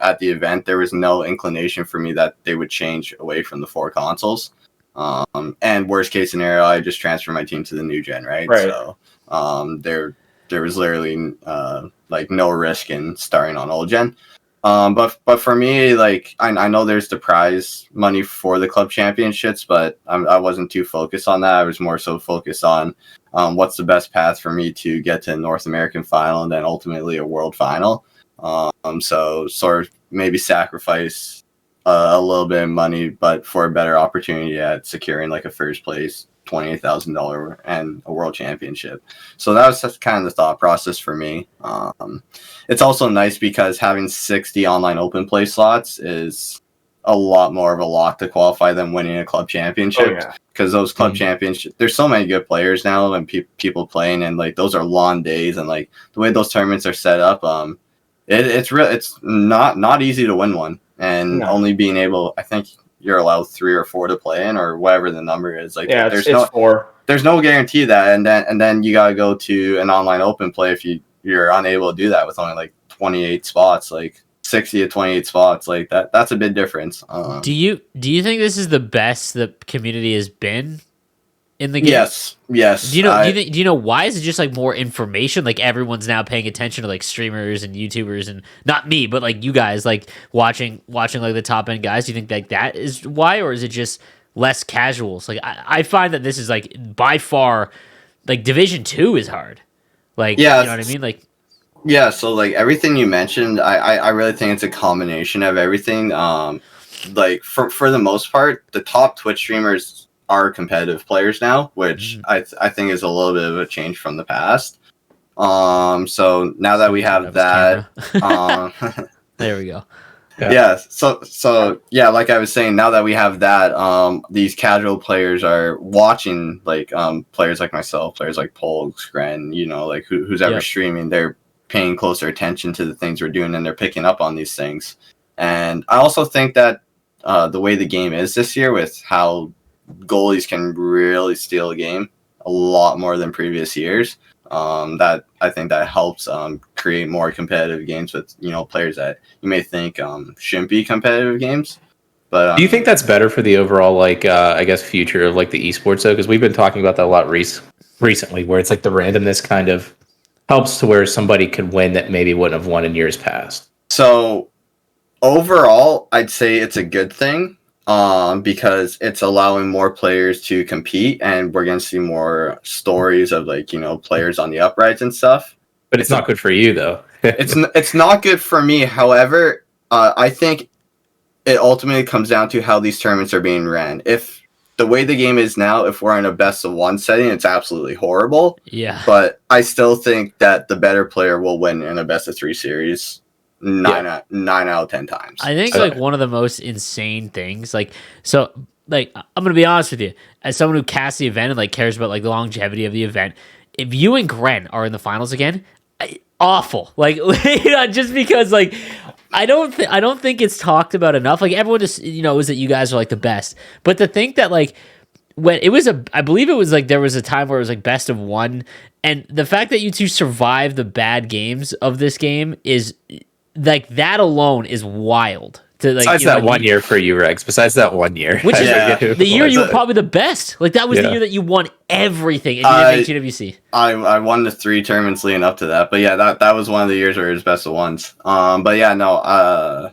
at the event, there was no inclination for me that they would change away from the 4 consoles. And worst case scenario, I just transfer my team to the new gen, right? So there was literally no risk in starting on old gen. But for me, I know there's the prize money for the club championships, but I wasn't too focused on that. I was more so focused on what's the best path for me to get to a North American final and then ultimately a world final. So sort of maybe sacrifice a little bit of money, but for a better opportunity at securing a first place $28,000 and a world championship. So that was just kind of the thought process for me. It's also nice because having 60 online open play slots is a lot more of a lock to qualify than winning a club championship. Because those club championships, there's so many good players now and people playing, and those are long days, and the way those tournaments are set up, it's not easy to win one. And only being able, I think you're allowed 3 or 4 to play in, or whatever the number is. It's 4. There's no guarantee that, and then you gotta go to an online open play if you're unable to do that with only 28 spots, 60 to 28 spots, that's a big difference. Do you think this is the best the community has been in the game? Yes. Do you know why? Is it just more information? Everyone's now paying attention to streamers and YouTubers, and not me, but you guys watching the top end guys. Do you think that is why, or is it just less casuals? I find that this is by far Division 2 is hard. You know what I mean? Yeah, so everything you mentioned, I really think it's a combination of everything. For the most part, the top Twitch streamers are competitive players now, which I think is a little bit of a change from the past. So now that we have that, there we go. Yeah. So yeah, like I was saying, now that we have that, these casual players are watching like players like myself, players like Polgs, Gren, like who's ever streaming, they're paying closer attention to the things we're doing and they're picking up on these things. And I also think that the way the game is this year, with how goalies can really steal a game a lot more than previous years, that I think that helps create more competitive games with players that you may think shouldn't be competitive games. But do you think that's better for the overall I guess future of like the esports though? Because we've been talking about that a lot recently, where it's like the randomness kind of helps to where somebody could win that maybe wouldn't have won in years past. So overall, I'd say it's a good thing. Because it's allowing more players to compete, and we're gonna see more stories of players on the uprights and stuff. But it's not good for you though. It's not good for me. However, I think it ultimately comes down to how these tournaments are being ran. If the way the game is now, if we're in a best of one setting, it's absolutely horrible. Yeah. But I still think that the better player will win in a best of 3 series. 9 out of 10 times. I think one of the most insane things, I'm gonna be honest with you, as someone who casts the event and cares about the longevity of the event, if you and Gren are in the finals again, awful. Just because I don't think it's talked about enough. Everyone just knows that you guys are the best, but to think that when it was I believe it was there was a time where it was best of one, and the fact that you two survived the bad games of this game is. That alone is wild. Besides that 1 year for you, Regs. Besides that 1 year, which is the year you were probably the best. That was the year that you won everything, and you didn't make GWC. I won the 3 tournaments leading up to that, but yeah, that was one of the years where it was best of ones. But yeah, no, I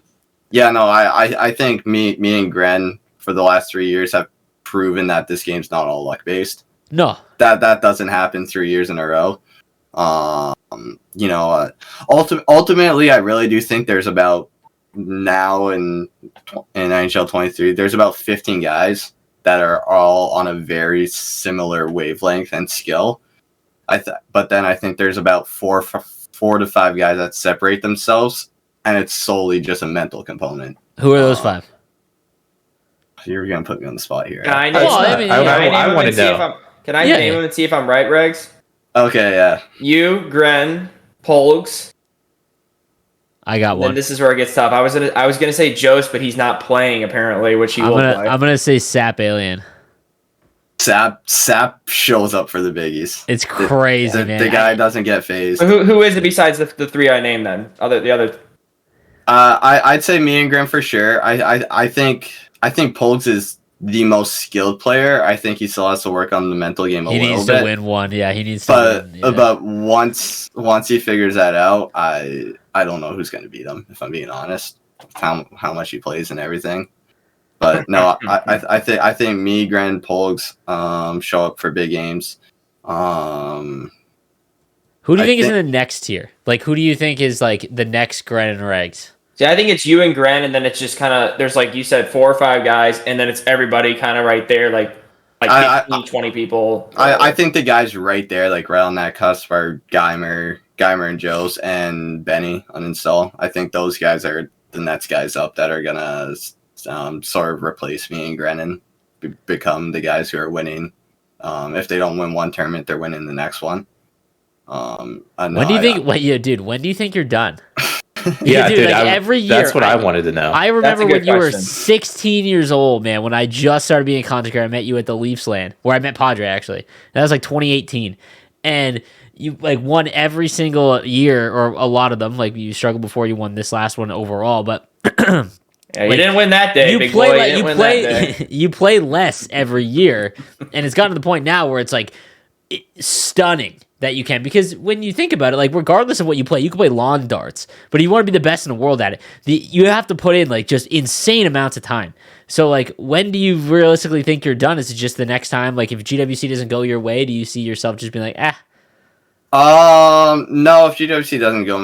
think me and Gren for the last 3 years have proven that this game's not all luck based. No, that doesn't happen 3 years in a row. Ultimately, I really do think there's about now in NHL 23, there's about 15 guys that are all on a very similar wavelength and skill. But then I think there's about 4 to 5 guys that separate themselves, and it's solely just a mental component. Who are those 5? You're gonna put me on the spot here. I want to know. Can I name them and see if I'm right, Regs? Okay, yeah. You, Gren, Polgs. I got one. And this is where it gets tough. I was gonna say Jost, but he's not playing apparently, which he will play. I'm gonna say Sap Alien. Sap shows up for the biggies. It's crazy, man. The guy doesn't get phased. Who is it besides the 3 I named then? The other. I'd say me and Grim for sure. I think Polgs is the most skilled player. I think he still has to work on the mental game a little bit. He needs to win one. Yeah, he needs to win. Yeah. But once he figures that out, I don't know who's going to beat him, if I'm being honest. How much he plays and everything. But no, I think me, Gren, Polgs show up for big games. Who do you think is in the next tier? Who do you think is the next Gren and Regs? See, I think it's you and Gren, and then it's just kind of, there's you said 4 or 5 guys, and then it's everybody kind of right there, 15, 20 people. I think the guys right there, right on that cusp, are Geimer and Joes, and Benny uninstall. I think those guys are the next guys up that are gonna sort of replace me and Grennan, become the guys who are winning. If they don't win one tournament, they're winning the next one. When do you think? When do you think you're done? Yeah, dude, every year. That's what I wanted to know. I remember when you were 16 years old, man, when I just started being a content creator. I met you at the Leafs land, where I met Padre, actually. That was 2018. And you won every single year, or a lot of them. You struggled before you won this last one overall, but yeah, you didn't win that day, big boy. You play less every year, and it's gotten to the point now where it's stunning that you can, because when you think about it, regardless of what you can play lawn darts, but if you want to be the best in the world at it, you have to put in just insane amounts of time. So when do you realistically think you're done? Is it just the next time? If GWC doesn't go your way, do you see yourself just being No, if GWC doesn't go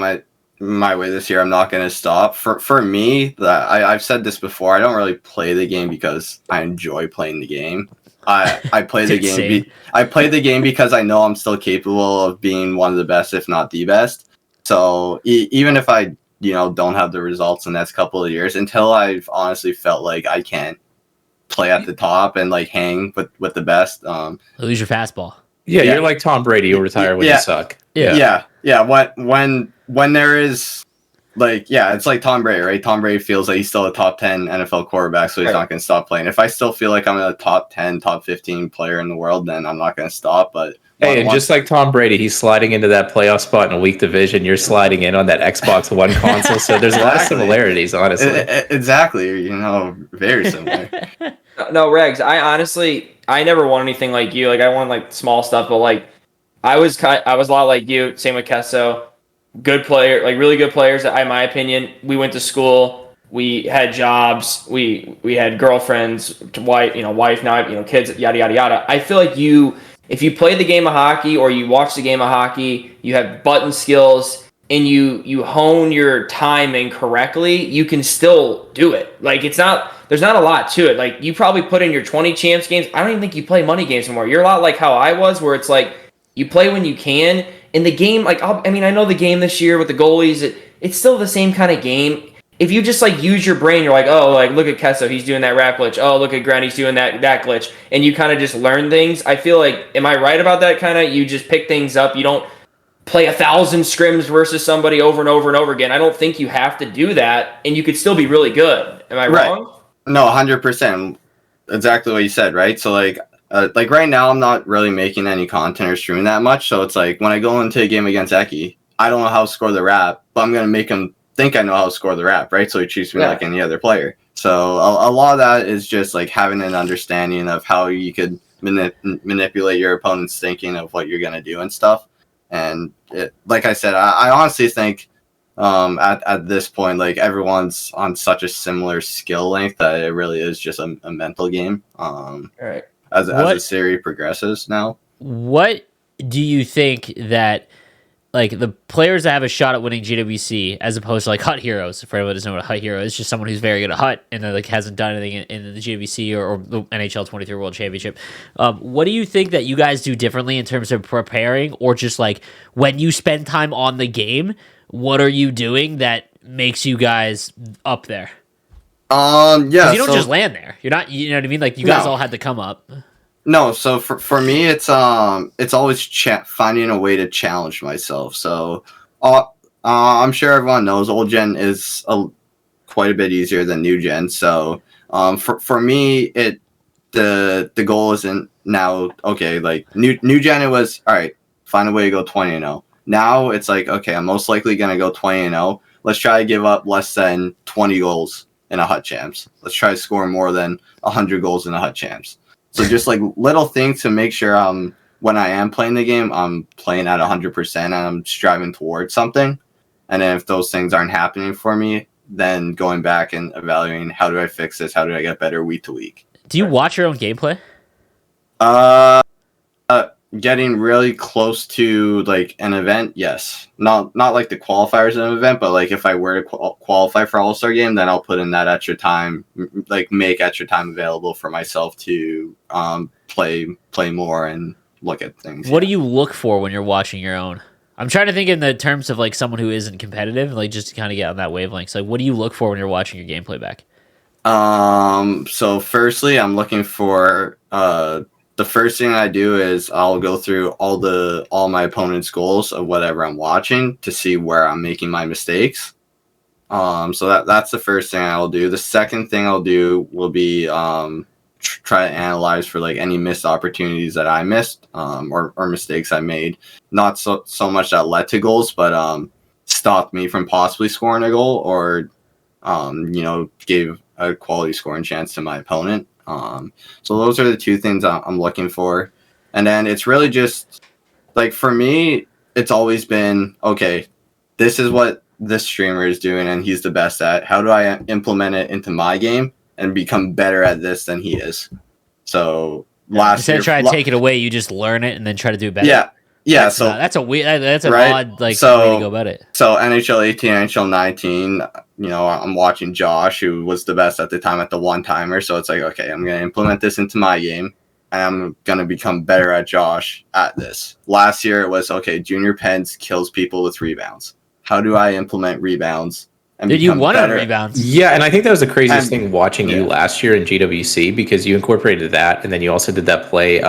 my way this year, I'm not going to stop. For me, I've said this before, I don't really play the game because I enjoy playing the game. I play the game. I play the game because I know I'm still capable of being one of the best, if not the best. So even if I, don't have the results in the next couple of years, until I've honestly felt like I can't play at the top and like hang with the best. Lose your fastball. Yeah, you're like Tom Brady. You'll retire when you suck. Yeah. When there is. Like, yeah, it's like Tom Brady, right? Tom Brady feels like he's still a top 10 NFL quarterback, so he's not going to stop playing. If I still feel like I'm a top 10, top 15 player in the world, then I'm not going to stop. But hey, just like Tom Brady, he's sliding into that playoff spot in a weak division. You're sliding in on that Xbox One console. So there's a lot of similarities, honestly. Exactly. Very similar. No, Regs, I never won anything like you. Like, I won, like, small stuff, but, like, I was a lot like you. Same with Kesso. Good player, like really good players. In my opinion, we went to school, we had jobs, we had girlfriends, wife now, kids, yada yada yada. I feel like if you play the game of hockey or you watch the game of hockey, you have button skills and you hone your timing correctly, you can still do it. Like there's not a lot to it. Like you probably put in your 20 champs games. I don't even think you play money games anymore. You're a lot like how I was, where it's like you play when you can. In the game, like, I know the game this year with the goalies, it's still the same kind of game. If you just, like, use your brain, you're like, oh, like, look at Kesso, he's doing that rap glitch. Oh, look at Grant, he's doing that glitch. And you kind of just learn things. I feel like, am I right about that kind of? You just pick things up. You don't play 1,000 scrims versus somebody over and over and over again. I don't think you have to do that, and you could still be really good. Am I wrong? No, 100%. Exactly what you said, right? So, like right now, I'm not really making any content or streaming that much. So it's like when I go into a game against Eki, I don't know how to score the rap, but I'm going to make him think I know how to score the rap, right? So he treats me like any other player. So a lot of that is just like having an understanding of how you could manipulate your opponent's thinking of what you're going to do and stuff. And like I said, I honestly think at this point, like everyone's on such a similar skill length that it really is just a mental game. All right. As the series progresses now. What do you think that, like, the players that have a shot at winning GWC, as opposed to, like, Hut Heroes, for anyone who doesn't know what a Hut Hero is, just someone who's very good at Hut and, like, hasn't done anything in the GWC or the NHL 23 World Championship. What do you think that you guys do differently in terms of preparing, or just, like, when you spend time on the game, what are you doing that makes you guys up there? Yeah, you don't just land there. You're not, you know what I mean? Like you guys all had to come up. No, so for me, it's always finding a way to challenge myself. So, I'm sure everyone knows old gen is quite a bit easier than new gen. So, for me, the goal isn't now okay. Like new gen, it was all right. Find a way to go 20-0. Now it's like okay, I'm most likely gonna go 20-0. Let's try to give up less than 20 goals in a Hut Champs. Let's try to score more than 100 goals in a Hut Champs. So just like little things to make sure when I am playing the game, I'm playing at 100% and I'm striving towards something. And then if those things aren't happening for me, then going back and evaluating how do I fix this? How do I get better week to week? Do you watch your own gameplay? Getting really close to like an event, yes. Not like the qualifiers of an event, but like if I were to qualify for All-Star game, then I'll put in that extra time, like make extra time available for myself to play more and look at things. What do you look for when you're watching your own? I'm trying to think in the terms of like someone who isn't competitive, like just to kind of get on that wavelength. So like, what do you look for when you're watching your gameplay back? So firstly, I'm looking for the first thing I do is I'll go through all my opponent's goals of whatever I'm watching to see where I'm making my mistakes. So that's the first thing I'll do. The second thing I'll do will be try to analyze for like any missed opportunities that I missed or mistakes I made. Not so much that led to goals, but stopped me from possibly scoring a goal or gave a quality scoring chance to my opponent. So those are the two things I'm looking for. And then it's really just like, for me, it's always been, okay, this is what this streamer is doing and he's the best at. How do I implement it into my game and become better at this than he is? So instead of trying to take it away, you just learn it and then try to do it better. Yeah. That's a weird, that's a right? odd way to go about it. So NHL 18, NHL 19, I'm watching Josh, who was the best at the time at the one timer. So it's like, okay, I'm going to implement this into my game. I'm going to become better at Josh at this. Last year it was, okay, Junior Pence kills people with rebounds. How do I implement rebounds? And Did you won on better? rebounds? Yeah, and I think that was the craziest thing watching you last year in GWC, because you incorporated that, and then you also did that play.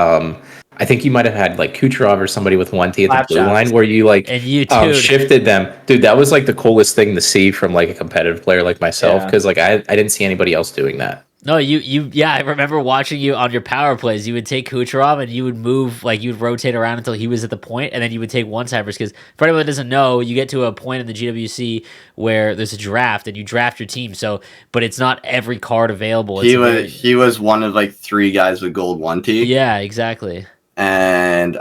I think you might have had like Kucherov or somebody with 1T at the blue line where you like and you shifted them. Dude, that was like the coolest thing to see from like a competitive player like myself, because like I didn't see anybody else doing that. No, yeah, I remember watching you on your power plays. You would take Kucherov and you would move, like you would rotate around until he was at the point, and then you would take one-timers. Because for anyone that doesn't know, you get to a point in the GWC where there's a draft and you draft your team. So, but it's not every card available. He was one of like 3 guys with gold 1T. Yeah, exactly. And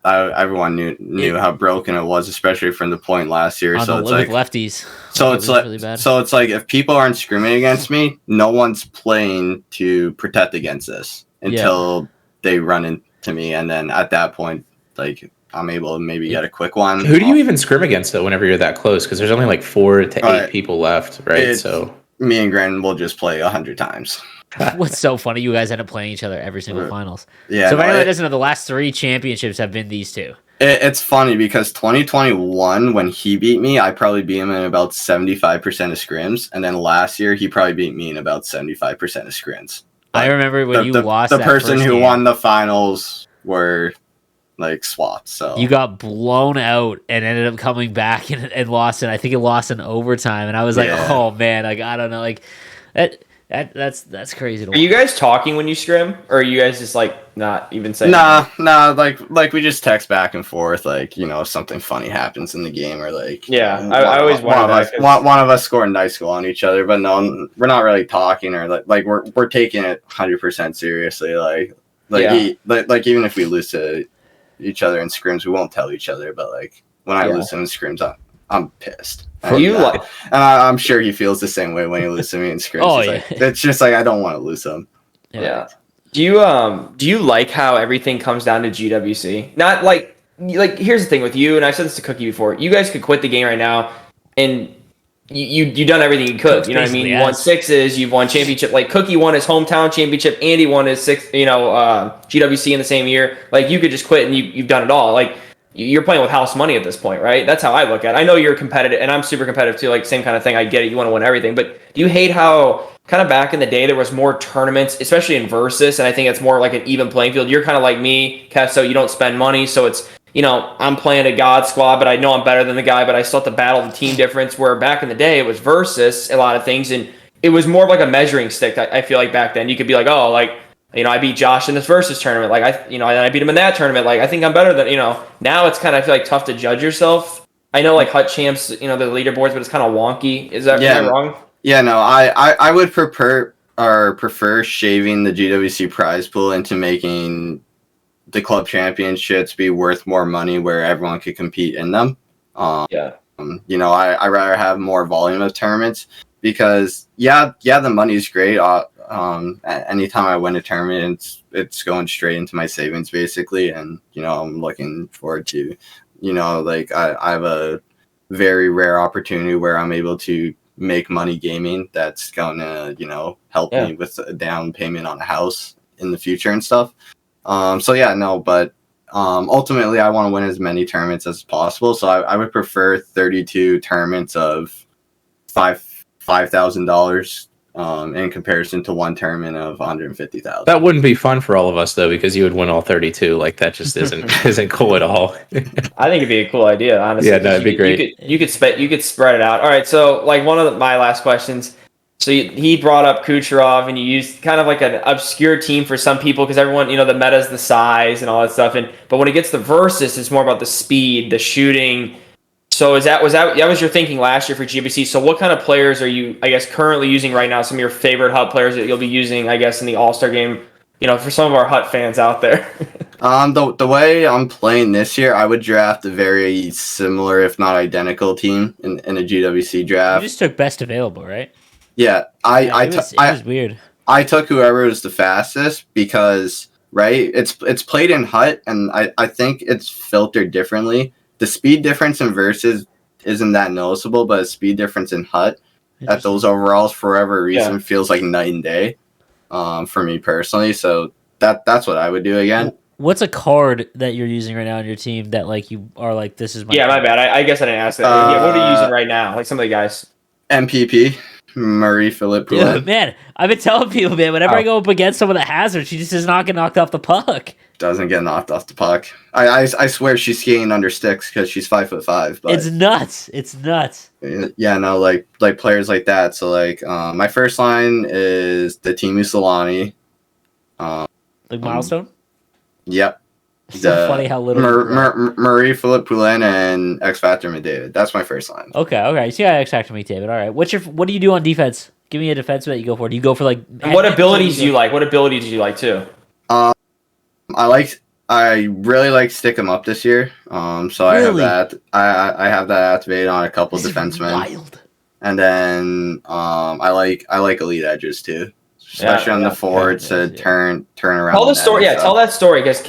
everyone knew how broken it was, especially from the point last year. So it's like lefties. So it's like really bad. So it's like if people aren't screaming against me, no one's playing to protect against this until they run into me, and then at that point, like I'm able to maybe get a quick one. Who do you even scrim against though? Whenever you're that close, because there's only like 4 to 8 people left, right? So me and Gren will just play 100 times. What's so funny? You guys end up playing each other every single finals. Yeah. So if anyone doesn't know, the last 3 championships have been these 2. It's funny because 2021, when he beat me, I probably beat him in about 75% of scrims, and then last year he probably beat me in about 75% of scrims. But I remember when you lost. The person who won the finals were like swapped. So you got blown out and ended up coming back and lost it. I think it lost in overtime, and I was like, oh man, like I don't know, like that. That's crazy. Are you guys talking when you scrim, or are you guys just like not even saying? Nah. Like we just text back and forth. Like if something funny happens in the game, or like I always wonder one of us scored a nice goal on each other, but no, we're not really talking, or like we're taking it 100% seriously. Like even if we lose to each other in scrims, we won't tell each other. But like when I lose to him in scrims, I'm pissed. I'm sure he feels the same way when he loses to me in scrims. It's just like I don't want to lose him. Yeah. Do you like how everything comes down to GWC? Not like here's the thing with you, and I've said this to Cookie before. You guys could quit the game right now, and you done everything you could. You know what I mean? You won 6s, you've won championship. Like Cookie won his hometown championship, Andy won his 6th, GWC in the same year. Like you could just quit and you've done it all. Like you're playing with house money at this point, right? That's how I look at it. I know you're competitive, and I'm super competitive too, like same kind of thing. I get it. You want to win everything. But do you hate how kind of back in the day there was more tournaments, especially in Versus, and I think it's more like an even playing field? You're kind of like me, Kev, so you don't spend money. So it's, I'm playing a God squad, but I know I'm better than the guy, but I still have to battle the team difference, where back in the day it was Versus a lot of things, and it was more of like a measuring stick. I feel like back then you could be like, oh, like, I beat Josh in this Versus tournament. Like I beat him in that tournament. Like I think I'm better than, now it's kind of, I feel like, tough to judge yourself. I know like Hut Champs, the leaderboards, but it's kind of wonky. Is that am I wrong? Yeah, no, I would prefer shaving the GWC prize pool into making the club championships be worth more money where everyone could compete in them. I rather have more volume of tournaments because the money's great. Anytime I win a tournament, it's going straight into my savings basically, and I'm looking forward to, I have a very rare opportunity where I'm able to make money gaming that's going to help me with a down payment on a house in the future and stuff. But ultimately I want to win as many tournaments as possible, so I would prefer 32 tournaments of $5,000 in comparison to one tournament of 150,000. That wouldn't be fun for all of us though, because you would win all 32. Like that just isn't cool at all. I think it'd be a cool idea, honestly. Yeah, no, it'd be great. You could spread it out. All right, so like one of my last questions. So he brought up Kucherov, and you used kind of like an obscure team for some people because everyone, the meta is the size and all that stuff. But when it gets to Versus, it's more about the speed, the shooting. So was that your thinking last year for GBC? So what kind of players are you, I guess, currently using right now? Some of your favorite Hut players that you'll be using, I guess, in the All-Star game, for some of our Hut fans out there. The way I'm playing this year, I would draft a very similar, if not identical team in a GWC draft. You just took best available, right? Yeah. It was weird. I took whoever was the fastest because, right, it's played in Hut, and I think it's filtered differently. The speed difference in Versus isn't that noticeable, but a speed difference in Hut at those overalls, for whatever reason, feels like night and day for me personally. So that's what I would do again. What's a card that you're using right now on your team that like you are like, this is my Yeah, card? my bad. I guess I didn't ask that. Yeah, what are you using right now? Like some of the guys. MPP, Marie-Philippe Poulin. Dude, man, I've been telling people, man, whenever I go up against someone that has her, she just does not get knocked off the puck. Doesn't get knocked off the puck. I swear she's skating under sticks because she's 5'5". But it's nuts. It's nuts. Yeah, no, like players like that. So like, my first line is the Timu Solani. Like milestone. Yep. It's so funny how little. Marie-Philippe Poulin and X Factor McDavid. That's my first line. Okay. So you got X Factor McDavid. All right. What do you do on defense? Give me a defense that you go for. Do you go for like? And what abilities do you like? What abilities do you like too? I really like stick 'em up this year. So really? I have that. I have that activated on a couple defensemen. Wild. And then I like elite edges too. Especially on the forwards to turn around. Tell the story. Yeah, tell that story because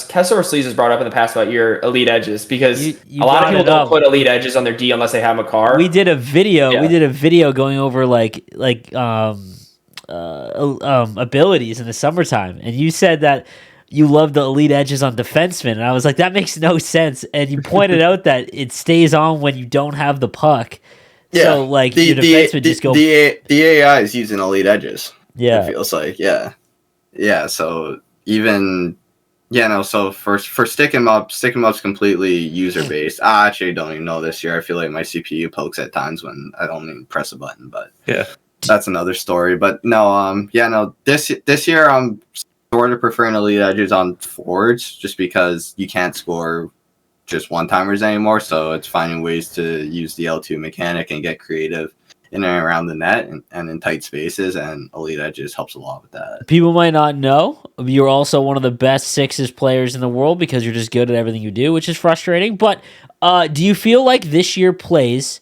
Kessler Sleaze has brought up in the past about your elite edges because a lot of people don't put elite edges on their D unless they have a car. We did a video. Yeah. We did a video going over like abilities in the summertime, and you said that you love the elite edges on defensemen, and I was like, that makes no sense. And you pointed out that it stays on when you don't have the puck. Yeah. So like your defensemen just go. The AI is using elite edges. Yeah, it feels like yeah. So even so for stick 'em up's completely user based. I actually don't even know this year. I feel like my CPU pokes at times when I don't even press a button, but yeah, that's another story. But no, this year I'm sort of preferring elite edges on forwards just because you can't score just one timers anymore. So it's finding ways to use the L2 mechanic and get creative in and around the net and in tight spaces, and elite edges helps a lot with that. People might not know you're also one of the best sixes players in the world because you're just good at everything you do, which is frustrating. But do you feel like this year plays?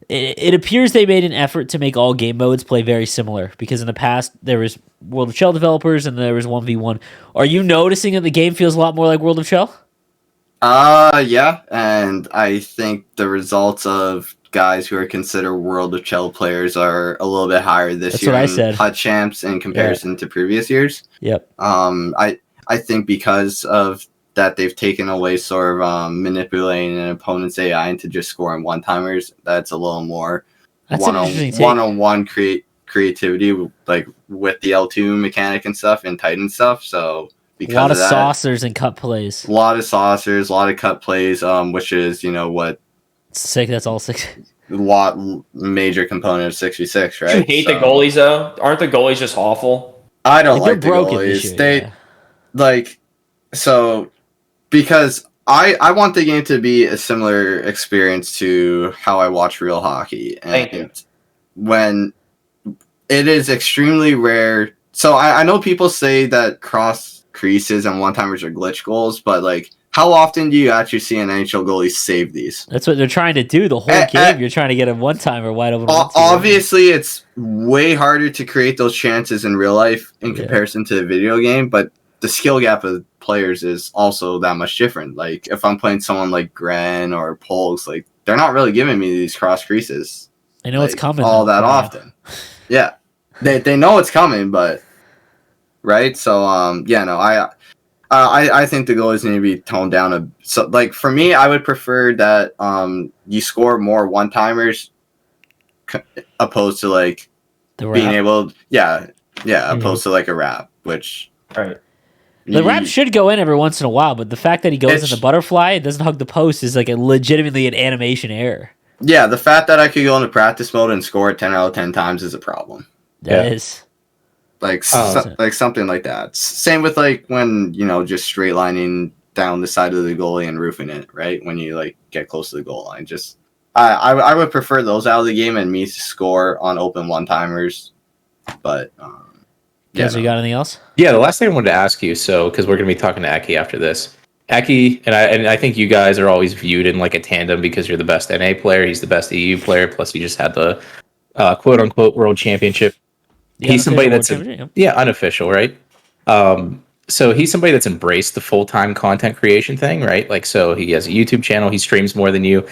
It appears they made an effort to make all game modes play very similar because in the past there was World of Chel developers and there was 1v1. Are you noticing that the game feels a lot more like World of Chel? Yeah, and I think the results of guys who are considered World of Chel players are a little bit higher this year in Hut Champs in comparison to previous years. Yep. I think because of that they've taken away sort of manipulating an opponent's AI into just scoring one-timers. That's a little more one-on-one creativity like with the L2 mechanic and stuff and Titan stuff. So because a lot of saucers and cut plays. A lot of saucers, a lot of cut plays, which is, what sick. That's all six. Major component of 6v6, right? You hate the goalies though? Aren't the goalies just awful? I don't like the goalies. Because I want the game to be a similar experience to how I watch real hockey. And Thank you. When it is extremely rare. So I know people say that cross creases and one-timers are glitch goals, but like, how often do you actually see an NHL goalie save these? That's what they're trying to do the whole game. You're trying to get a one-timer wide open. Obviously, it's way harder to create those chances in real life in comparison to the video game, but the skill gap of players is also that much different. Like, if I'm playing someone like Gren or Polks, like, they're not really giving me these cross creases. I know it's coming. All that often. Yeah. They know it's coming, but... Right? So, I think the goalies need to be toned down. So, like, for me, I would prefer that you score more one-timers opposed to, like, being able... opposed to, like, a wrap, which... Right. The wrap should go in every once in a while, but the fact that he goes in the butterfly and doesn't hug the post is, like, legitimately an animation error. Yeah, the fact that I could go into practice mode and score it 10 out of 10 times is a problem. That is. Like something like that. Same with like when, just straight lining down the side of the goalie and roofing it, right? When you like get close to the goal line. Just I would prefer those out of the game and me score on open one-timers. But Guys, you got anything else? Yeah, the last thing I wanted to ask you, because we're going to be talking to Eki after this. Eki, and I think you guys are always viewed in like a tandem because you're the best NA player, he's the best EU player, plus you just had the quote-unquote world championship. He's somebody that's unofficial, right? so he's somebody that's embraced the full-time content creation thing, right? Like, so he has a YouTube channel, he streams more than you.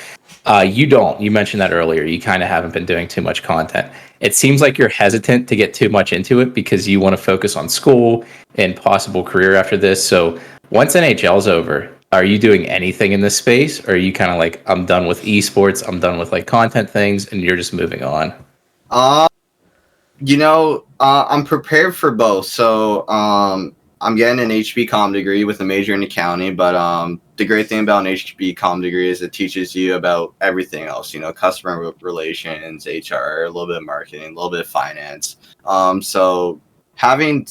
You don't. You mentioned that earlier. You kind of haven't been doing too much content. It seems like you're hesitant to get too much into it because you want to focus on school and possible career after this. So once NHL's over, are you doing anything in this space? Or are you kind of like, I'm done with esports, I'm done with like content things, and you're just moving on? I'm prepared for both. So I'm getting an HB degree with a major in accounting, but the great thing about an HB degree is it teaches you about everything else, customer relations, HR, a little bit of marketing, a little bit of finance. So having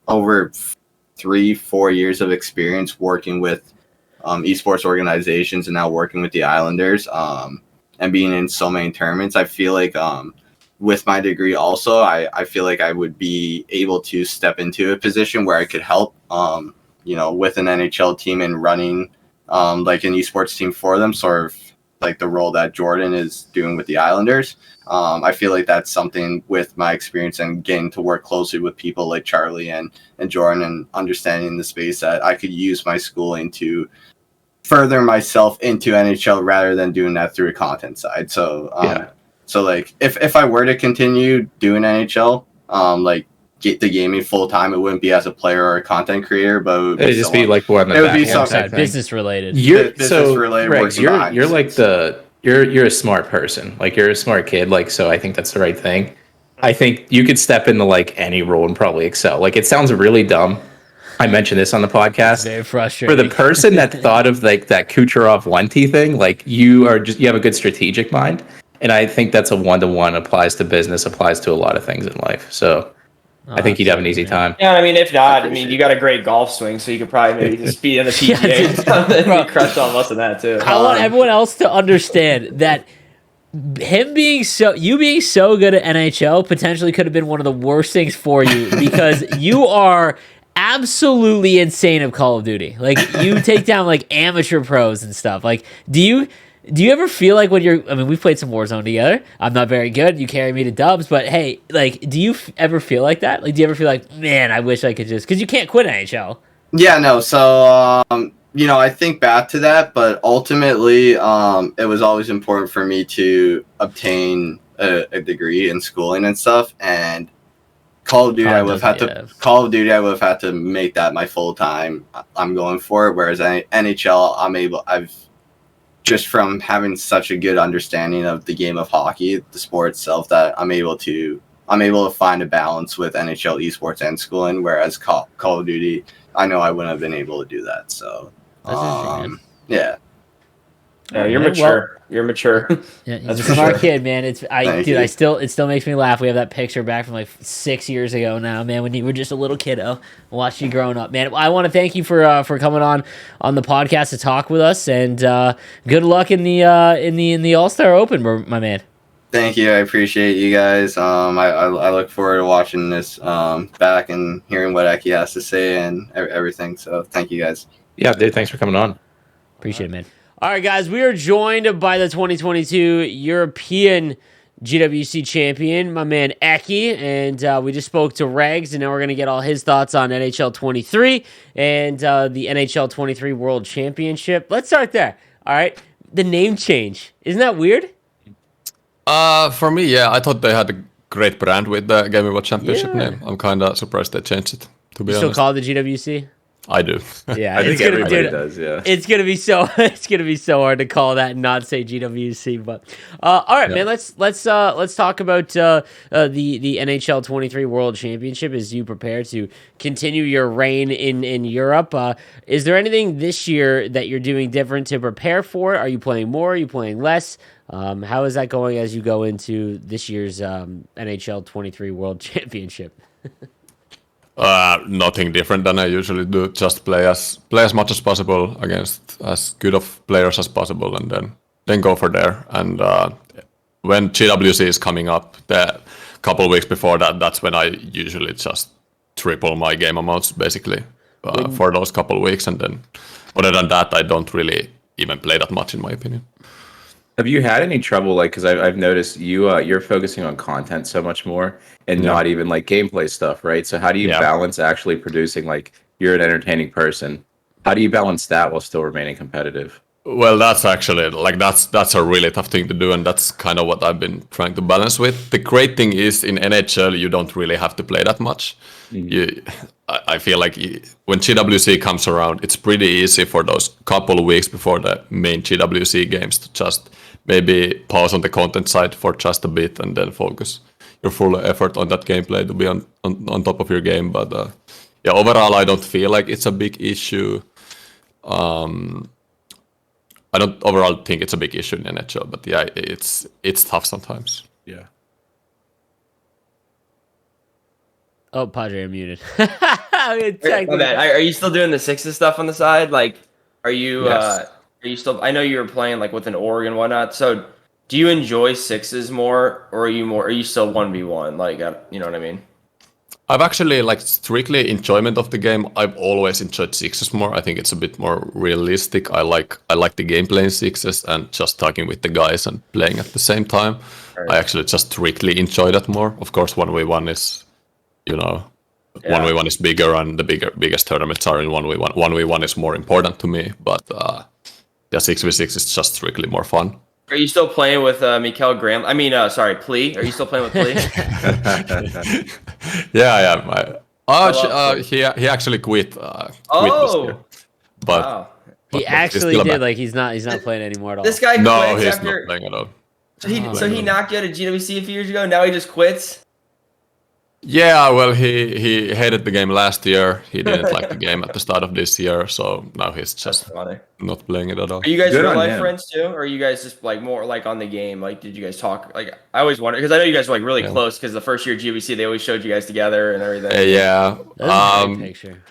over 3-4 years of experience working with esports organizations and now working with the Islanders and being in so many tournaments, I feel like with my degree also, I feel like I would be able to step into a position where I could help, with an NHL team and running like an esports team for them, sort of like the role that Jordan is doing with the Islanders. I feel like that's something with my experience and getting to work closely with people like Charlie and Jordan and understanding the space that I could use my schooling to further myself into NHL rather than doing that through a content side. So, So like if I were to continue doing NHL, like get the gaming full time, it wouldn't be as a player or a content creator, but it would It'd just be like one. It would be something business related. You're a smart person. Like you're a smart kid. Like so, I think that's the right thing. I think you could step into like any role and probably excel. Like it sounds really dumb. I mentioned this on the podcast. Very frustrating. For the person that thought of like that Kucherov Wente thing, like you have a good strategic mind. And I think that's a 1-to-1, applies to business, applies to a lot of things in life. So I think you'd have an easy time. Yeah, I mean, if not, you got a great golf swing, so you could probably maybe just be in the PGA or something and crush on most of that too. I want everyone else to understand that you being so good at NHL potentially could have been one of the worst things for you because you are absolutely insane of Call of Duty. Like you take down like amateur pros and stuff. Like do you ever feel like when we've played some Warzone together. I'm not very good. You carry me to dubs, but hey, like, do you ever feel like that? Like, do you ever feel like, man, I wish I could just, because you can't quit NHL. Yeah, no. So, I think back to that, but ultimately, it was always important for me to obtain a degree in schooling and stuff. And Call of Duty, I would have had to make that my full time. I'm going for it. Whereas NHL, I've just from having such a good understanding of the game of hockey, the sport itself, that I'm able to find a balance with NHL esports and schooling. Whereas Call of Duty, I know I wouldn't have been able to do that. So, yeah. Yeah, you're mature. You're mature. Yeah, he's a smart kid, man. It still makes me laugh. We have that picture back from like 6 years ago now, man, when you were just a little kiddo. Watch you growing up, man. I want to thank you for coming on the podcast to talk with us, and good luck in the All-Star Open, my man. Thank you. I appreciate you guys. I look forward to watching this back and hearing what Eki has to say and everything. So thank you guys. Yeah, dude. Thanks for coming on. Appreciate it, man. All right, guys, we are joined by the 2022 European GWC champion, my man Eki, and we just spoke to Regs, and now we're going to get all his thoughts on NHL 23 and the NHL 23 World Championship. Let's start there. All right, the name change. Isn't that weird? For me, yeah, I thought they had a great brand with the Game World Championship name. I'm kind of surprised they changed it, to be honest. Still call it the GWC? I do. Yeah, I think everybody does. Yeah, it's gonna be so hard to call that and not say GWC. But all right, man, let's talk about the NHL 23 World Championship as you prepare to continue your reign in Europe. Is there anything this year that you're doing different to prepare for? Are you playing more? Are you playing less? How is that going as you go into this year's NHL 23 World Championship? Nothing different than I usually do. Just play as much as possible against as good of players as possible, and then go for there. And when GWC is coming up, the couple of weeks before that, that's when I usually just triple my game amounts basically for those couple of weeks. And then, other than that, I don't really even play that much, in my opinion. Have you had any trouble, like, because I've noticed you're focusing on content so much more and not even like gameplay stuff, right? So how do you balance actually producing like you're an entertaining person. How do you balance that while still remaining competitive? Well, that's actually that's a really tough thing to do, and that's kind of what I've been trying to balance with. The great thing is in NHL you don't really have to play that much. I feel like when GWC comes around, it's pretty easy for those couple of weeks before the main GWC games to just maybe pause on the content side for just a bit and then focus your full effort on that gameplay to be on top of your game. But yeah, overall, I don't feel like it's a big issue. I don't overall think it's a big issue in NHL, but yeah, it's tough sometimes. Yeah. Oh, Padre, I'm muted. Are you still doing the sixes stuff on the side? Like, are you still? I know you were playing like with an org and whatnot. So, do you enjoy sixes more, or are you still 1v1? Like, you know what I mean? I've actually, like, strictly enjoyment of the game, I've always enjoyed sixes more. I think it's a bit more realistic. I like the gameplay in sixes and just talking with the guys and playing at the same time. Right. I actually just strictly enjoy that more. Of course, 1v1 is, 1v1 is bigger and the biggest tournaments are in 1v1. 1v1 is more important to me, but yeah, 6v6 is just strictly more fun. Are you still playing with Mikael Graham? I mean, sorry, Plea. Are you still playing with Plea? Yeah, I am. He actually quit. This year. But, wow. He actually did. Like he's not playing anymore at all. This guy quits no, he's after... not playing at all. So he knocked you out of GWC a few years ago. Now he just quits. Yeah, well, he hated the game last year. He didn't like the game at the start of this year, so now he's just not playing it at all. Are you guys real life friends too, or are you guys just like more like on the game? Like, did you guys talk? Like, I always wonder because I know you guys were like really close because the first year GWC they always showed you guys together and everything. Yeah, that's a great picture.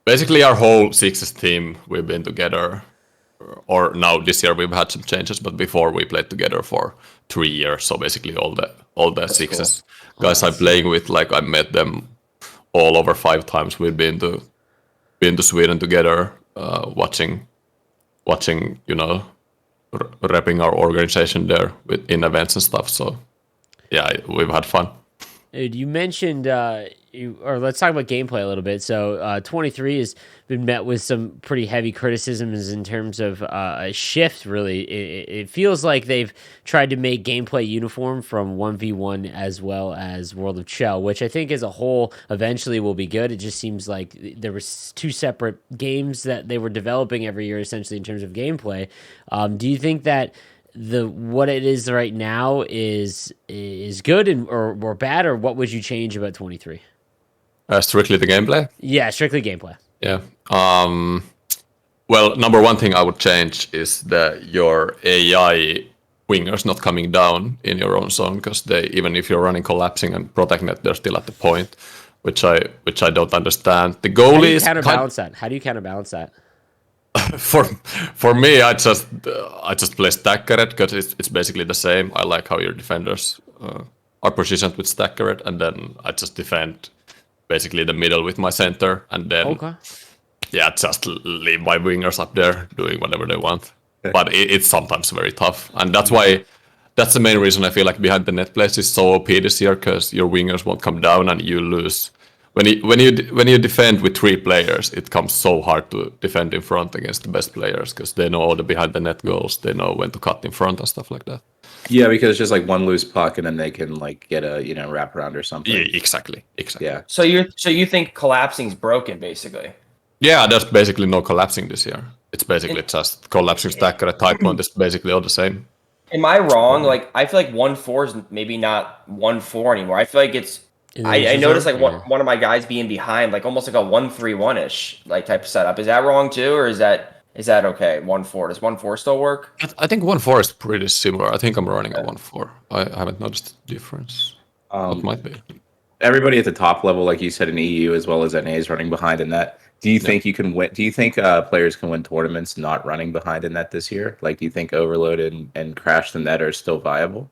Basically, our whole sixes team we've been together. Or now this year we've had some changes, but before we played together for 3 years. So basically all the sixes guys I'm playing with, like I met them all over 5 times. We've been to Sweden together, watching, repping our organization there in events and stuff. So yeah, we've had fun. Dude, you mentioned, or let's talk about gameplay a little bit. So 23 has been met with some pretty heavy criticisms in terms of a shift, really. It feels like they've tried to make gameplay uniform from 1v1 as well as World of Chel, which I think as a whole eventually will be good. It just seems like there was 2 separate games that they were developing every year, essentially, in terms of gameplay. Do you think that what it is right now is good or bad, or what would you change about 23? Strictly the gameplay? Yeah, strictly gameplay. Yeah. Well, number one thing I would change is your AI wingers not coming down in your own zone, because even if you're running collapsing and protecting it, they're still at the point, which I don't understand. The goal is How do you counterbalance that? For me, I just play Stackered because it's basically the same. I like how your defenders are positioned with Stackered, and then I just defend basically the middle with my center, and then just leave my wingers up there doing whatever they want. But it's sometimes very tough, and that's the main reason I feel like behind the net plays is so OP this year, because your wingers won't come down and you lose. When you defend with 3 players, it comes so hard to defend in front against the best players, because they know all the behind the net goals, they know when to cut in front and stuff like that. Yeah, because it's just like one loose puck and then they can like get a wrap around or something. Yeah, exactly. Yeah. So you think collapsing's broken basically? Yeah, there's basically no collapsing this year. It's basically just collapsing, stacker, type point is basically all the same. Am I wrong? Like, I feel like 1-4 is maybe not 1-4 anymore. I feel like it's. I noticed like one of my guys being behind, like almost like a 1-3-1-ish like type of setup. Is that wrong too, or is that okay? 1-4. Does 1-4 still work? I think 1-4 is pretty similar. I think I'm running a 1-4. I haven't noticed the difference. It might be. Everybody at the top level, like you said, in EU as well as NA is running behind in that. Do you think you can win? Do you think players can win tournaments not running behind in that this year? Like, do you think Overload and Crash the Net are still viable?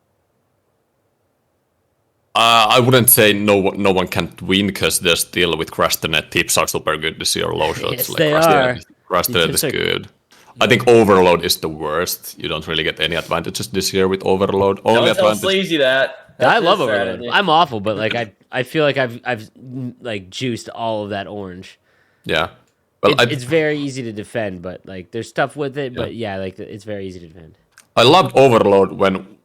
I wouldn't say no one can't win, because they're still with Crash the Net. Tips are super good this year. Low shots, yes, like they are. Crash the Net is good. I think Overload is the worst. You don't really get any advantages this year with Overload. Only Don't tell advantage. Sleazy that. I love Overload. I'm awful, but like I feel like I've like juiced all of that orange. Yeah. Well, it's very easy to defend, but like there's stuff with it. But yeah, like it's very easy to defend. I loved Overload when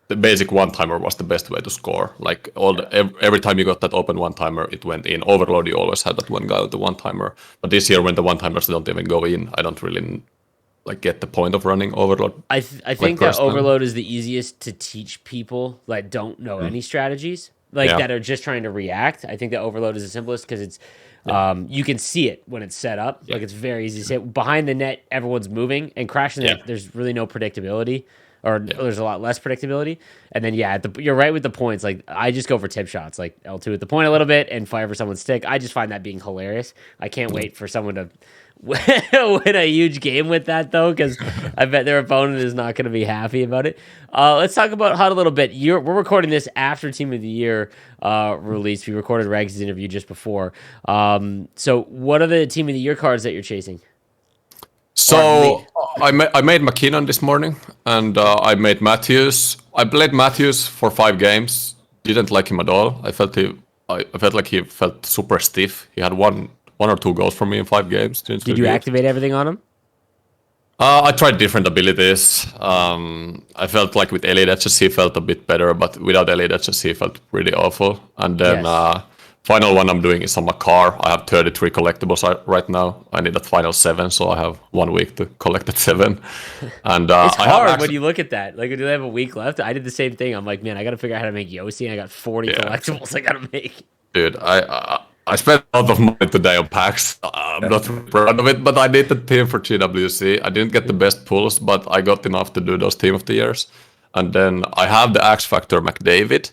the basic one-timer was the best way to score. Like every time you got that open one-timer, it went in. Overload, you always had that one guy with the one-timer. But this year, when the one-timers don't even go in, I don't really like get the point of running Overload. I think that Overload is the easiest to teach people that don't know any strategies, that are just trying to react. I think that Overload is the simplest because it's you can see it when it's set up. Like it's very easy to see it. Behind the net, everyone's moving, and crashing the net, there's really no predictability. Or there's a lot less predictability. And then, you're right with the points. Like, I just go for tip shots, like L2 at the point a little bit and fire for someone's stick. I just find that being hilarious. I can't wait for someone to win a huge game with that, though, because I bet their opponent is not going to be happy about it. Let's talk about HUD a little bit. We're recording this after Team of the Year release. We recorded Regs' interview just before. So what are the Team of the Year cards that you're chasing? So I made McKinnon this morning, and I made Matthews. I played Matthews for 5 games. Didn't like him at all. I felt like he felt super stiff. He had one or two goals from me in 5 games. Did you activate everything on him? I tried different abilities. I felt like with Elite HS he felt a bit better, but without Elite HS he felt really awful. And then final one I'm doing is on my car. I have 33 collectibles right now. I need that final 7, so I have 1 week to collect that 7. And it's hard when you look at that. Like, do they have a week left? I did the same thing. I'm like, man, I got to figure out how to make Yossi, and I got 40 collectibles I got to make. Dude, I spent a lot of money today on packs. I'm not proud of it, but I did the team for GWC. I didn't get the best pulls, but I got enough to do those Team of the Years. And then I have the X Factor McDavid.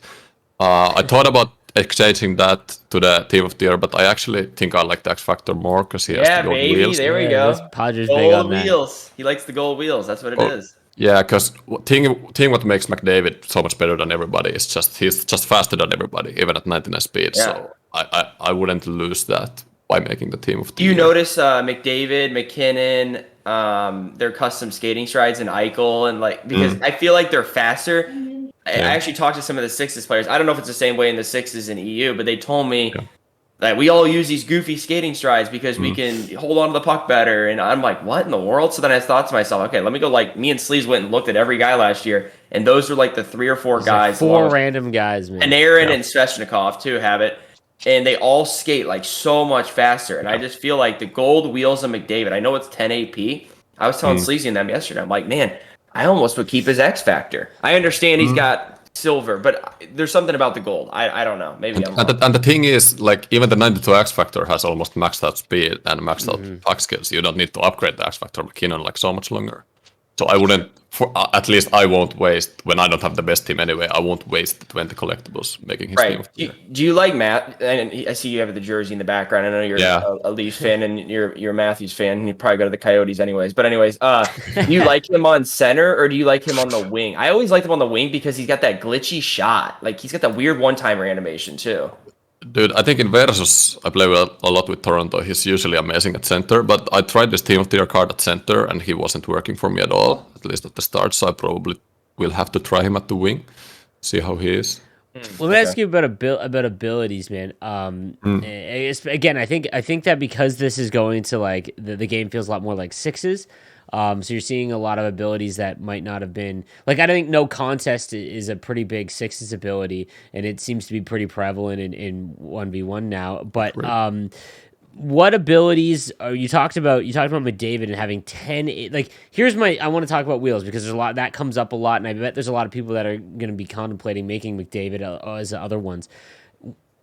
I thought about exchanging that to the Team of the Year, but I actually think I like the X Factor more because he has the gold wheels. There we go. Padres big on that. Wheels. He likes the gold wheels. That's what it is. Yeah, because thing what makes McDavid so much better than everybody is he's just faster than everybody, even at 99 speed. Yeah. So I wouldn't lose that by making the Team of the Year. Do you notice McDavid, McKinnon, their custom skating strides, and Eichel, and because I feel like they're faster. I actually talked to some of the Sixes players. I don't know if it's the same way in the Sixes in EU, but they told me that we all use these goofy skating strides because we can hold on to the puck better. And I'm like, what in the world? So then I thought to myself, okay, let me go. Me and Sleeves went and looked at every guy last year, and those were like the 3 or 4 guys. Like 4 random guys, man. And Aaron and Svechnikov too have it. And they all skate like so much faster. And I just feel like the gold wheels of McDavid, I know it's 10 AP. I was telling Sleazy and them yesterday, I'm like, man, I almost would keep his X Factor. I understand he's got silver, but there's something about the gold. I don't know. Maybe I'm wrong. And the thing is, like, even the 92 X Factor has almost maxed out speed and maxed out puck skills. You don't need to upgrade the X Factor McKinnon like so much longer. So I wouldn't, at least I won't waste, when I don't have the best team anyway, I won't waste the 20 collectibles making his team. Do you like Matt? And I see you have the jersey in the background. I know you're a Leafs fan and you're a Matthews fan. And you probably go to the Coyotes anyways. But anyways, do you like him on center or do you like him on the wing? I always liked him on the wing because he's got that glitchy shot. Like, he's got that weird one-timer animation too. Dude, I think in Versus, I play a lot with Toronto. He's usually amazing at center, but I tried this Team of the Year card at center, and he wasn't working for me at all, at least at the start, so I probably will have to try him at the wing, see how he is. Well, let me ask you about abilities, man. Again, I think that because this is going to, like, the game feels a lot more like Sixes, so you're seeing a lot of abilities that might not have been like. I think No Contest is a pretty big Sixes ability, and it seems to be pretty prevalent in 1v1 now. But what abilities are you talked about? You talked about McDavid and having 10. Like, I want to talk about wheels because there's a lot that comes up a lot, and I bet there's a lot of people that are going to be contemplating making McDavid as other ones.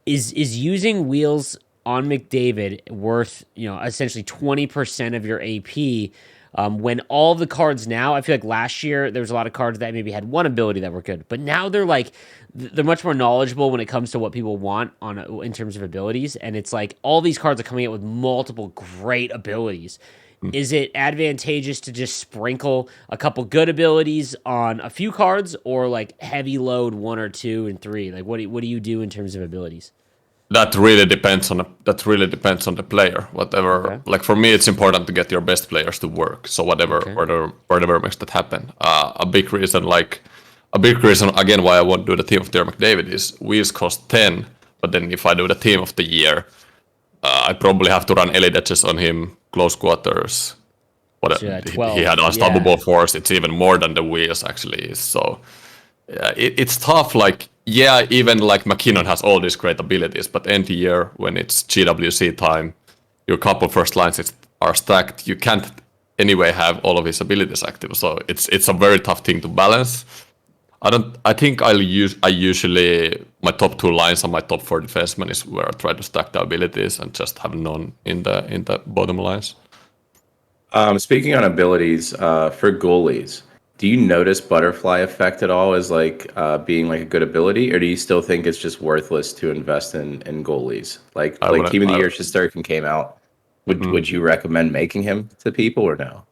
Is using wheels on McDavid worth essentially 20% of your AP? When all the cards now, I feel like last year there was a lot of cards that maybe had one ability that were good, but now they're much more knowledgeable when it comes to what people want in terms of abilities, and it's like all these cards are coming out with multiple great abilities. Is it advantageous to just sprinkle a couple good abilities on a few cards, or like heavy load 1 or 2 and 3? Like, what do you do in terms of abilities? That really depends on the player. Whatever, like for me, it's important to get your best players to work. So whatever makes that happen. A big reason again why I won't do the Team of the Year McDavid is wheels cost 10, but then if I do the Team of the Year, I probably have to run elite edges on him, close quarters. But Yeah, he 12, had unstoppable force. It's even more than the wheels actually is. So yeah, it's tough. Like even like McKinnon has all these great abilities, but end year when it's GWC time, your couple first lines are stacked. You can't anyway have all of his abilities active. So it's a very tough thing to balance. I think I usually my top 2 lines and my top 4 defensemen is where I try to stack the abilities and just have none in the bottom lines. Speaking on abilities, for goalies, do you notice butterfly effect at all as like being like a good ability, or do you still think it's just worthless to invest in goalies? Like Team of the Year Shesterkin came out. Would you recommend making him to people or no?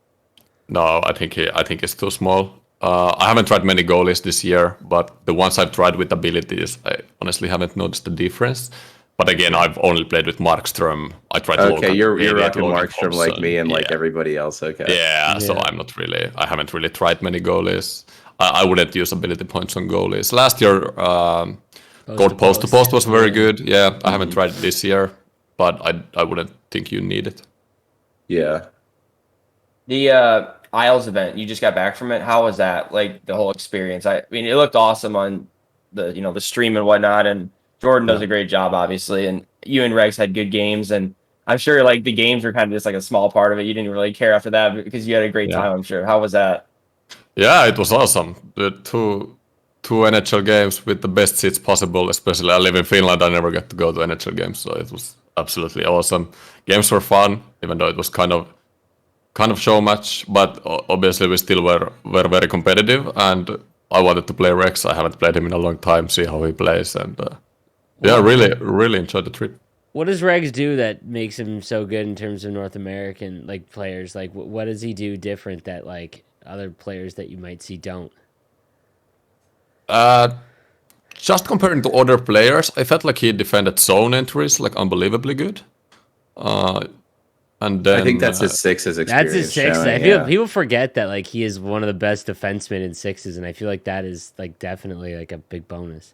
No, I think it's too small. I haven't tried many goalies this year, but the ones I've tried with abilities, I honestly haven't noticed the difference. But again, I've only played with Markstrom. I tried. Okay, you're rocking Markstrom like me and like everybody else. Okay. Yeah, so I haven't really tried many goalies. I wouldn't use ability points on goalies. Last year, post to post was very good. Yeah, I haven't tried it this year, but I wouldn't think you need it. Yeah. The Isles event, you just got back from it. How was that? Like the whole experience? I mean, it looked awesome on the stream and whatnot, and Jordan does a great job, obviously, and you and Regs had good games, and I'm sure like the games were kind of just like a small part of it. You didn't really care after that because you had a great time, I'm sure. How was that? Yeah, it was awesome. The two NHL games with the best seats possible. Especially I live in Finland, I never get to go to NHL games, so it was absolutely awesome. Games were fun, even though it was kind of show match, but obviously we still were very competitive, and I wanted to play Rex. I haven't played him in a long time, see how he plays, and really enjoyed the trip. What does Regs do that makes him so good in terms of North American like players? Like, what does he do different that like other players that you might see don't? Just comparing to other players, I felt like he defended zone entries like unbelievably good. And then I think that's his sixes experience. That's his sixes. Showing, I feel people forget that like he is one of the best defensemen in sixes, and I feel like that is like definitely like a big bonus.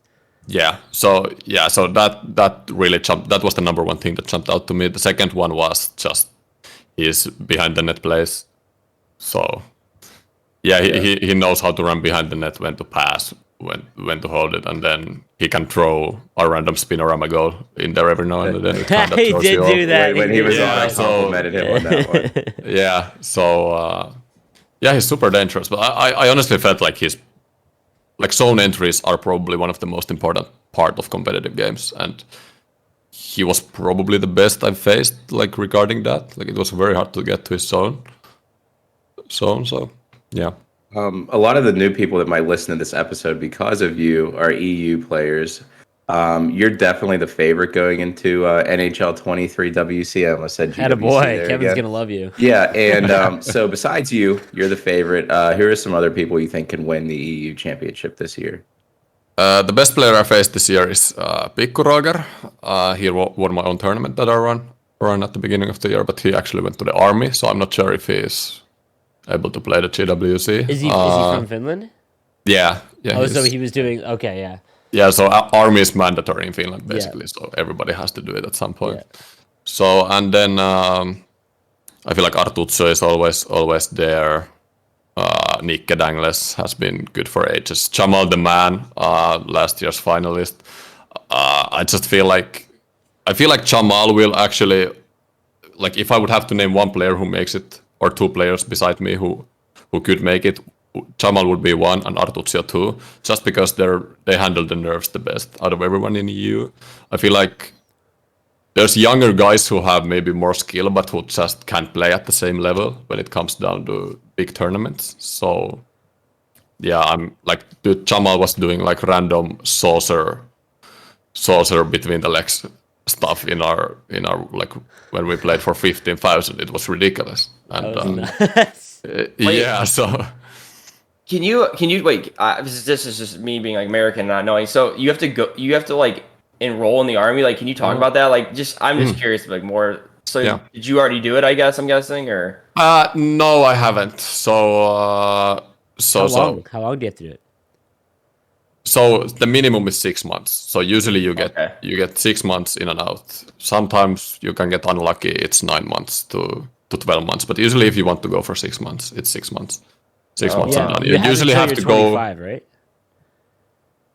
So that really jumped. That was the number one thing that jumped out to me. The second one was just his behind the net plays. So he knows how to run behind the net, when to pass, when to hold it, and then he can throw a random spinorama goal in there every now and then. It kind of he did do that when he was on. I complimented him on that one. He's super dangerous. But I honestly felt like his like zone entries are probably one of the most important part of competitive games, and he was probably the best I've faced like regarding that. Like it was very hard to get to his zone. So yeah. A lot of the new people that might listen to this episode because of you are EU players. You're definitely the favorite going into NHL 23 WCM. I said GWC. Attaboy, Kevin's going to love you. Yeah, and so besides you're the favorite. Here are some other people you think can win the EU championship this year. The best player I faced this year is Pikku Roger. He won my own tournament that I run at the beginning of the year, but he actually went to the army, so I'm not sure if he's able to play the GWC. Is he from Finland? Yeah. Oh, so he was doing yeah. Yeah, so army is mandatory in Finland basically, so everybody has to do it at some point. Yeah. So and then I feel like Artuzzo is always there. Nikke Dangles has been good for ages. Jamal the Man, last year's finalist. I feel like Jamal will actually, like if I would have to name one player who makes it, or two players beside me who could make it, Jamal would be one and Artuzzo two, just because they handle the nerves the best out of everyone in EU. I feel like there's younger guys who have maybe more skill, but who just can't play at the same level when it comes down to big tournaments. So yeah, I'm like, dude, Jamal was doing like random saucer between the legs stuff in our like when we played for 15,000. It was ridiculous. And nice. Yeah, so can you wait? This is just me being like American, not knowing. So you have to like enroll in the army. Like, can you talk about that? Like, I'm just curious, like more. So did you already do it? I guess I'm guessing, or no, I haven't. So how long do you have to do it? So the minimum is 6 months. So usually you get 6 months in and out. Sometimes you can get unlucky. It's 9 months to 12 months. But usually, if you want to go for 6 months, it's 6 months. 6 months and done. You usually have to go. Right?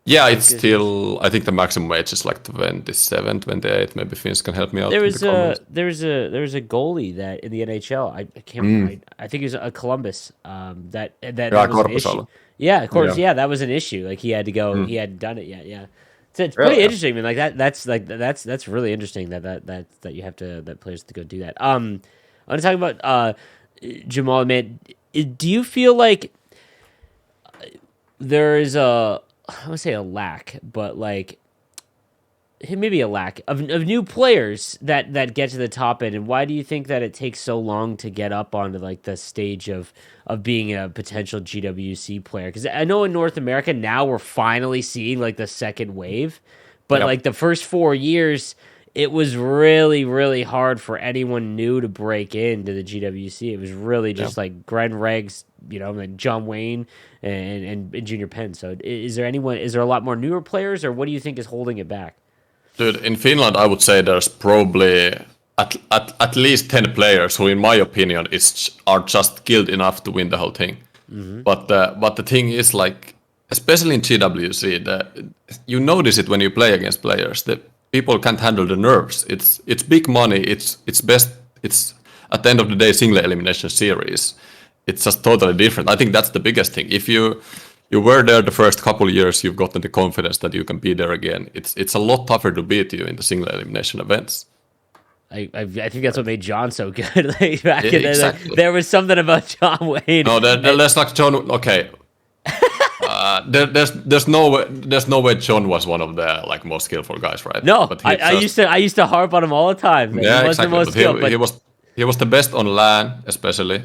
Yeah, it's still. I think the maximum age is like 27, 28. Maybe Finns can help me out. There was a goalie that in the NHL. I can't. I think it was a Columbus. That was an issue. Yeah, of course. Yeah, that was an issue. Like he had to go. He hadn't done it yet. Yeah, it's pretty interesting. I mean, like that's really interesting that you have to that players have to go do that. I want to talk about Jamal. Man, do you feel like there is I would say a lack, but like maybe a lack of new players that get to the top end, and why do you think that it takes so long to get up onto like the stage of being a potential GWC player? Because I know in North America now we're finally seeing like the second wave, but like the first 4 years it was really, really hard for anyone new to break into the GWC. It was really just like Eki and Regs, and John Wayne and Junior Penn. So is there a lot more newer players, or what do you think is holding it back? Dude, in Finland, I would say there's probably at least 10 players who, in my opinion, are just skilled enough to win the whole thing. Mm-hmm. But the thing is, like, especially in GWC, you notice it when you play against players that people can't handle the nerves. It's big money. It's best. It's at the end of the day single elimination series. It's just totally different. I think that's the biggest thing. If you were there the first couple of years, you've gotten the confidence that you can be there again. It's a lot tougher to beat you in the single elimination events. I think that's what made John so good. Like back in the, there was something about John Wayne. No, there's like John. Okay. There's no way John was one of the like most skillful guys, right? No, but I used to harp on him all the time. Yeah, he wasn't the most skilled, but he was the best on LAN, especially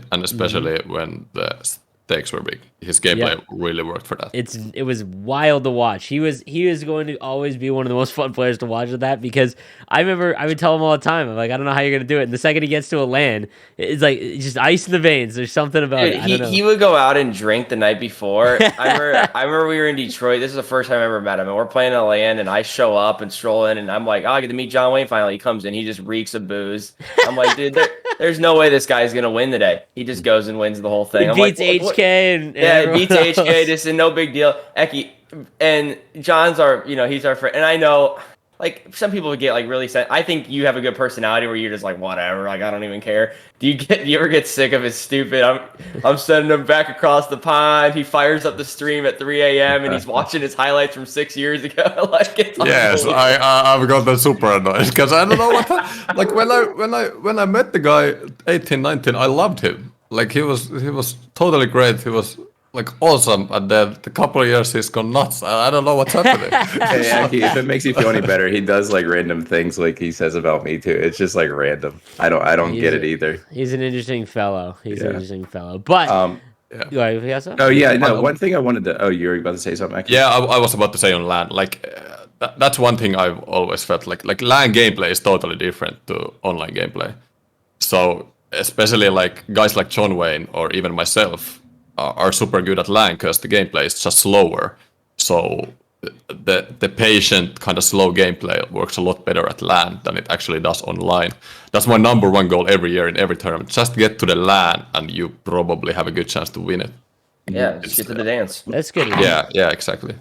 when the stakes were big. His gameplay really worked for that. It was wild to watch. He was going to always be one of the most fun players to watch with that, because I remember I would tell him all the time, I'm like, I don't know how you're gonna do it. And the second he gets to a LAN, it's like just ice in the veins. There's something about it. He would go out and drink the night before. I remember we were in Detroit. This is the first time I ever met him, and we're playing a LAN, and I show up and stroll in, and I'm like, I get to meet John Wayne finally. He comes in, he just reeks of booze. I'm like, dude, there's no way this guy's gonna win today. He just goes and wins the whole thing. He beats HK and it beats HK. Just no big deal. Eki and John's he's our friend, and I know like some people would get like really sad. I think you have a good personality where you're just like whatever, like I don't even care. Do you ever get sick of his stupid? I'm sending him back across the pond. He fires up the stream at 3 a.m. and he's watching his highlights from 6 years ago. Like yes, I've got that super annoyed because I don't know what like when I met the guy 18, 19, I loved him. Like he was totally great. He was like awesome, and then a couple of years he's gone nuts. I don't know what's happening. Hey, if it makes you feel any better, he does like random things like he says about me too. It's just like random. I don't get it either. He's an interesting fellow. But one thing I wanted to. Oh, you were about to say something? Yeah, I was about to say on LAN. Like that's one thing I've always felt like LAN gameplay is totally different to online gameplay. So especially like guys like John Wayne or even myself are super good at LAN because the gameplay is just slower. So the patient kind of slow gameplay works a lot better at LAN than it actually does online. That's my number one goal every year in every tournament. Just get to the LAN and you probably have a good chance to win it. Yeah, just get to the dance. That's good. Yeah, exactly.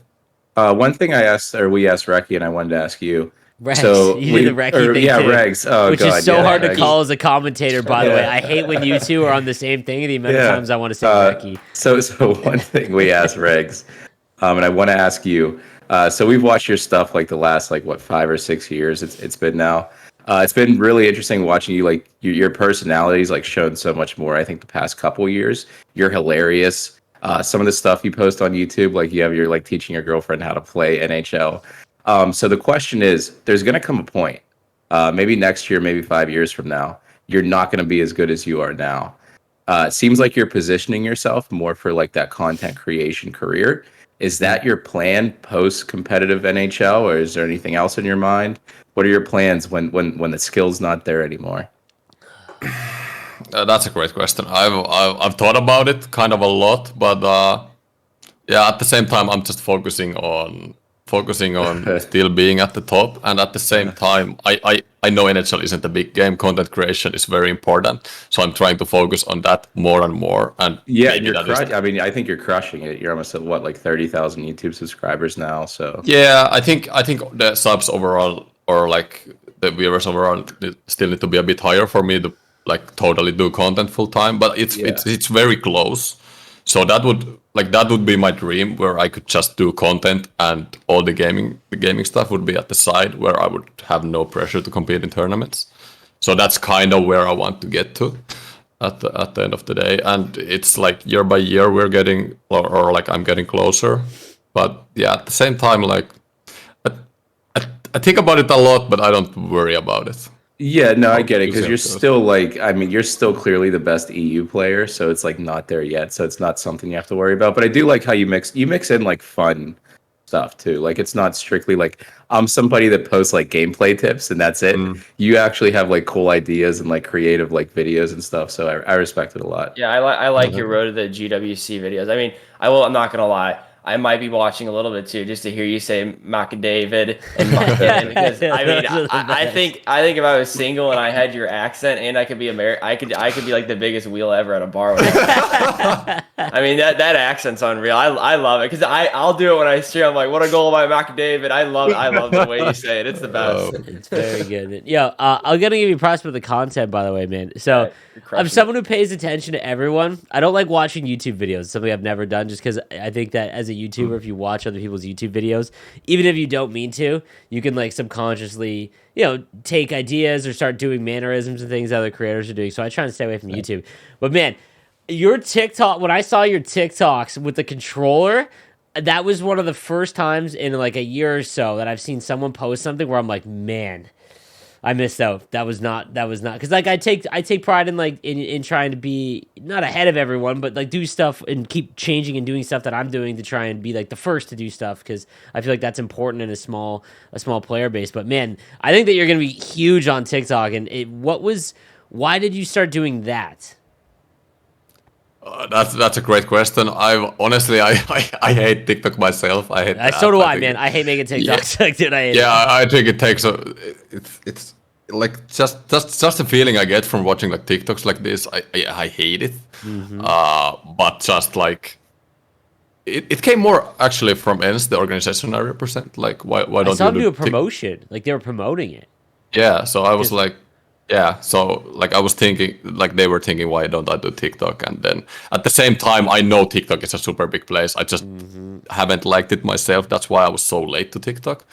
One thing we asked Reki, and I wanted to ask you. Regs. So you do the Reki thing too, Regs. Oh, which is so hard to call as a commentator, by the way. I hate when you two are on the same thing. The amount of times I want to say Reki. So one thing we asked Regs, and I want to ask you. So we've watched your stuff like the last 5 or 6 years. It's been now. It's been really interesting watching you. Like your personality's like shown so much more. I think the past couple years, you're hilarious. Some of the stuff you post on YouTube, like you have your like teaching your girlfriend how to play NHL. So the question is, there's going to come a point, maybe next year, maybe 5 years from now, you're not going to be as good as you are now. It seems like you're positioning yourself more for like that content creation career. Is that your plan post competitive NHL, or is there anything else in your mind? What are your plans when the skill's not there anymore? That's a great question. I've thought about it kind of a lot, but yeah, at the same time, I'm just focusing on still being at the top, and at the same time, I know NHL isn't a big game. Content creation is very important, so I'm trying to focus on that more and more. And yeah, and I mean, I think you're crushing it. You're almost at what, like 30,000 YouTube subscribers now. So yeah, I think the subs overall, or like the viewers overall, still need to be a bit higher for me to like totally do content full time. But it's very close. So that would be my dream, where I could just do content and all the gaming stuff would be at the side, where I would have no pressure to compete in tournaments. So that's kind of where I want to get to at the end of the day. And it's like year by year we're getting, or like I'm getting closer. But yeah, at the same time, like I think about it a lot, but I don't worry about it. Yeah, no, I get it, because you're still like, I mean, you're still clearly the best EU player, so it's like not there yet, so it's not something you have to worry about. But I do like how you mix in like fun stuff too. Like it's not strictly like I'm somebody that posts like gameplay tips and that's it. You actually have like cool ideas and like creative like videos and stuff. So I respect it a lot. Yeah, I like your road to the GWC videos. I mean, I'm not gonna lie. I might be watching a little bit too, just to hear you say McDavid and McKinnon, because I mean, I think if I was single and I had your accent and I could be I could be like the biggest wheel ever at a bar. I mean, that accent's unreal. I love it, because I'll do it when I stream. I'm like, what a goal by McDavid. I love the way you say it. It's the best. It's very good. Yo, I'm gonna give you props for the content, by the way, man. So I'm someone who pays attention to everyone. I don't like watching YouTube videos. It's something I've never done, just because I think that as a YouTuber, if you watch other people's YouTube videos, even if you don't mean to, you can like subconsciously, take ideas or start doing mannerisms and things other creators are doing. So I try to stay away from YouTube. But man, your TikTok, when I saw your TikToks with the controller, that was one of the first times in like a year or so that I've seen someone post something where I'm like, man, I missed out. That was not because like I take pride in like in trying to be not ahead of everyone, but like do stuff and keep changing and doing stuff that I'm doing to try and be like the first to do stuff, because I feel like that's important in a small player base. But man, I think that you're gonna be huge on TikTok. And why did you start doing that? That's a great question. I honestly hate TikTok myself. I hate. So do I, man. I hate making TikToks. Yeah. Like, dude, I hate it. I think it takes it's like just the feeling I get from watching like TikToks like this. I hate it. But just like it came more actually from ENS, the organization I represent. Like why don't I saw you them do a promotion? Like they were promoting it. Yeah. So I was like. Yeah, so like I was thinking, like they were thinking, why don't I do TikTok? And then at the same time, I know TikTok is a super big place. I just haven't liked it myself. That's why I was so late to TikTok.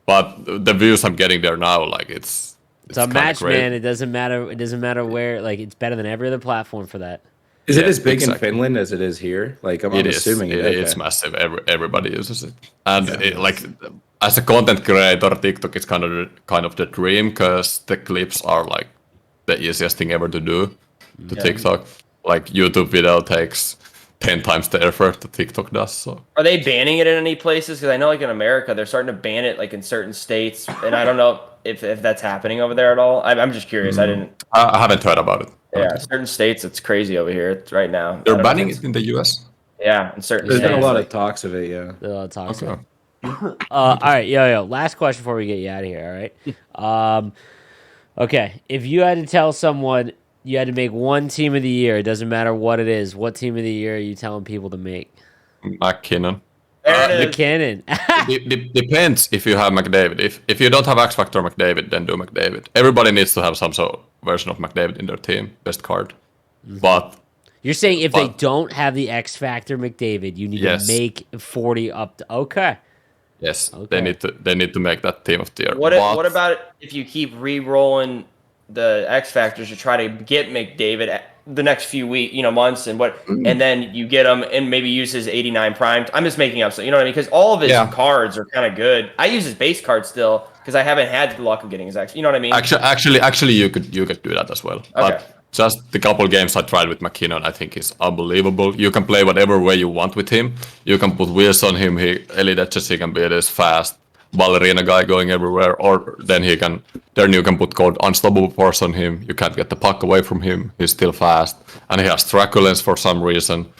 But the views I'm getting there now, like it's a match, great. Man. It doesn't matter where. Like it's better than every other platform for that. Is it as big in Finland as it is here? Like I'm assuming it's massive. Everybody uses it, and like. As a content creator, TikTok is kind of the dream, because the clips are like the easiest thing ever to do to TikTok. Like YouTube video takes 10 times the effort that TikTok does. So are they banning it in any places? Because I know like in America they're starting to ban it like in certain states, and I don't know if that's happening over there at all. I'm just curious. I haven't heard about it. Yeah, certain states it's crazy over here right now. They're banning it in the US. Yeah, in certain states. There's been a lot of talks of it. Yeah, there's a lot of talks. Okay. All right, yo. Last question before we get you out of here. All right. Okay. If you had to tell someone you had to make one team of the year, it doesn't matter what it is, what team of the year are you telling people to make? McKinnon. McKinnon. Depends if you have McDavid. If you don't have X Factor McDavid, then do McDavid. Everybody needs to have some sort of version of McDavid in their team, best card. But you're saying if they don't have the X Factor McDavid, you need to make 40 up to okay. Yes, okay. They need to make that team of the year. What about if you keep re-rolling the X Factors to try to get McDavid the next few weeks, months, and then you get him and maybe use his 89 prime. I'm just making up, so you know what I mean? Because all of his cards are kind of good. I use his base card still because I haven't had the luck of getting his X. You know what I mean? Actually, you could do that as well. Okay. But just the couple games I tried with McKinnon, I think is unbelievable. You can play whatever way you want with him. You can put wheels on him. Elite edges, he can be this fast ballerina guy going everywhere, or then you can put called unstoppable force on him. You can't get the puck away from him. He's still fast, and he has truculence for some reason.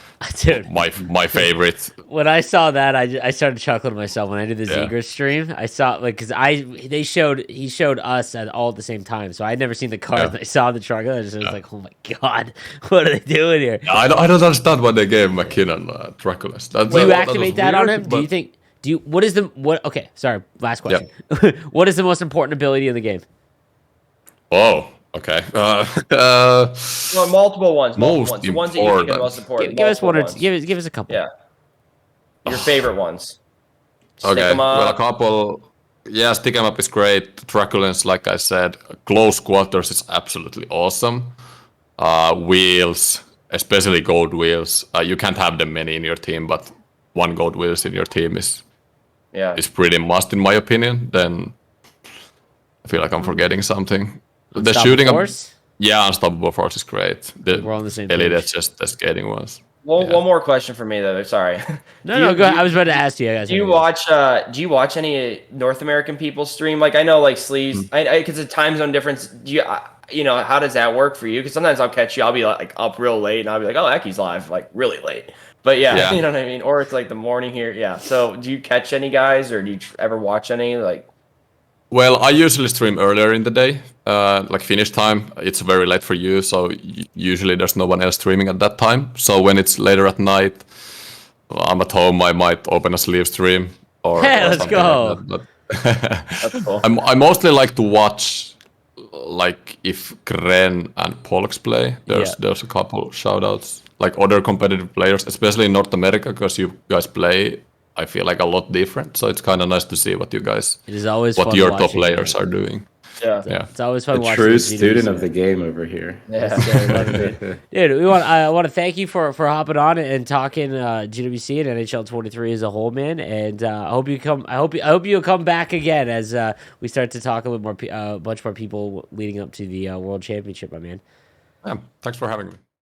Dude, my favorite. when I saw that, I started chuckling to myself when I did the Yeah. Zegers stream. I saw because he showed us all at the same time, so I'd never seen the card. Yeah. I saw the truck, and I was like, oh my god, what are they doing here? I don't understand why they gave McKinnon Draculus. Do you activate that on him? Do you think? Okay, sorry. Last question. What is the most important ability in the game? Oh, okay. Well, multiple ones. Most The ones that you think are most important. Give us one or ones. give us a couple. Yeah. Your favorite ones. Okay, Stick 'em up. well, a couple. Yeah, stick 'em up is great. Draculence, like I said, close quarters is absolutely awesome. Wheels, especially gold wheels. You can't have them many in your team, but one gold wheels in your team is pretty must in my opinion. Then I feel like I'm forgetting something. The shooting Force? Unstoppable Force is great. We're on the same Elite, page. that's just the skating ones. One more question for me though. Sorry. No, go ahead. I was about to ask you. Do you watch any North American people stream? Like I know like Sleeves, because the time zone difference. Do you know how does that work for you? Because sometimes I'll catch you. I'll be like up real late, and I'll be like, oh, Eki's live, like really late. But yeah, you know what I mean. Or it's like the morning here. Yeah. So do you catch any guys, or do you ever watch any like? Well, I usually stream earlier in the day, like finish time. It's very late for you, so usually there's no one else streaming at that time. So when it's later at night, I'm at home. I might open a sleeve stream or. Hey, or let's go. like that, but That's cool. I mostly like to watch, like if Gren and Polks play. There's a couple shoutouts, like other competitive players, especially in North America, because you guys play. I feel like a lot different, so it's kind of nice to see what you guys, It is always what fun your watching top players it. are doing. Yeah. It's always fun The watching. true the student GWC. of the game over here. Yeah. Dude, I want to thank you for hopping on and talking GWC and NHL 23 as a whole, man. And I hope you'll come back again as we start to talk a little more, bunch more people leading up to the World Championship, my man. Yeah, thanks for having me.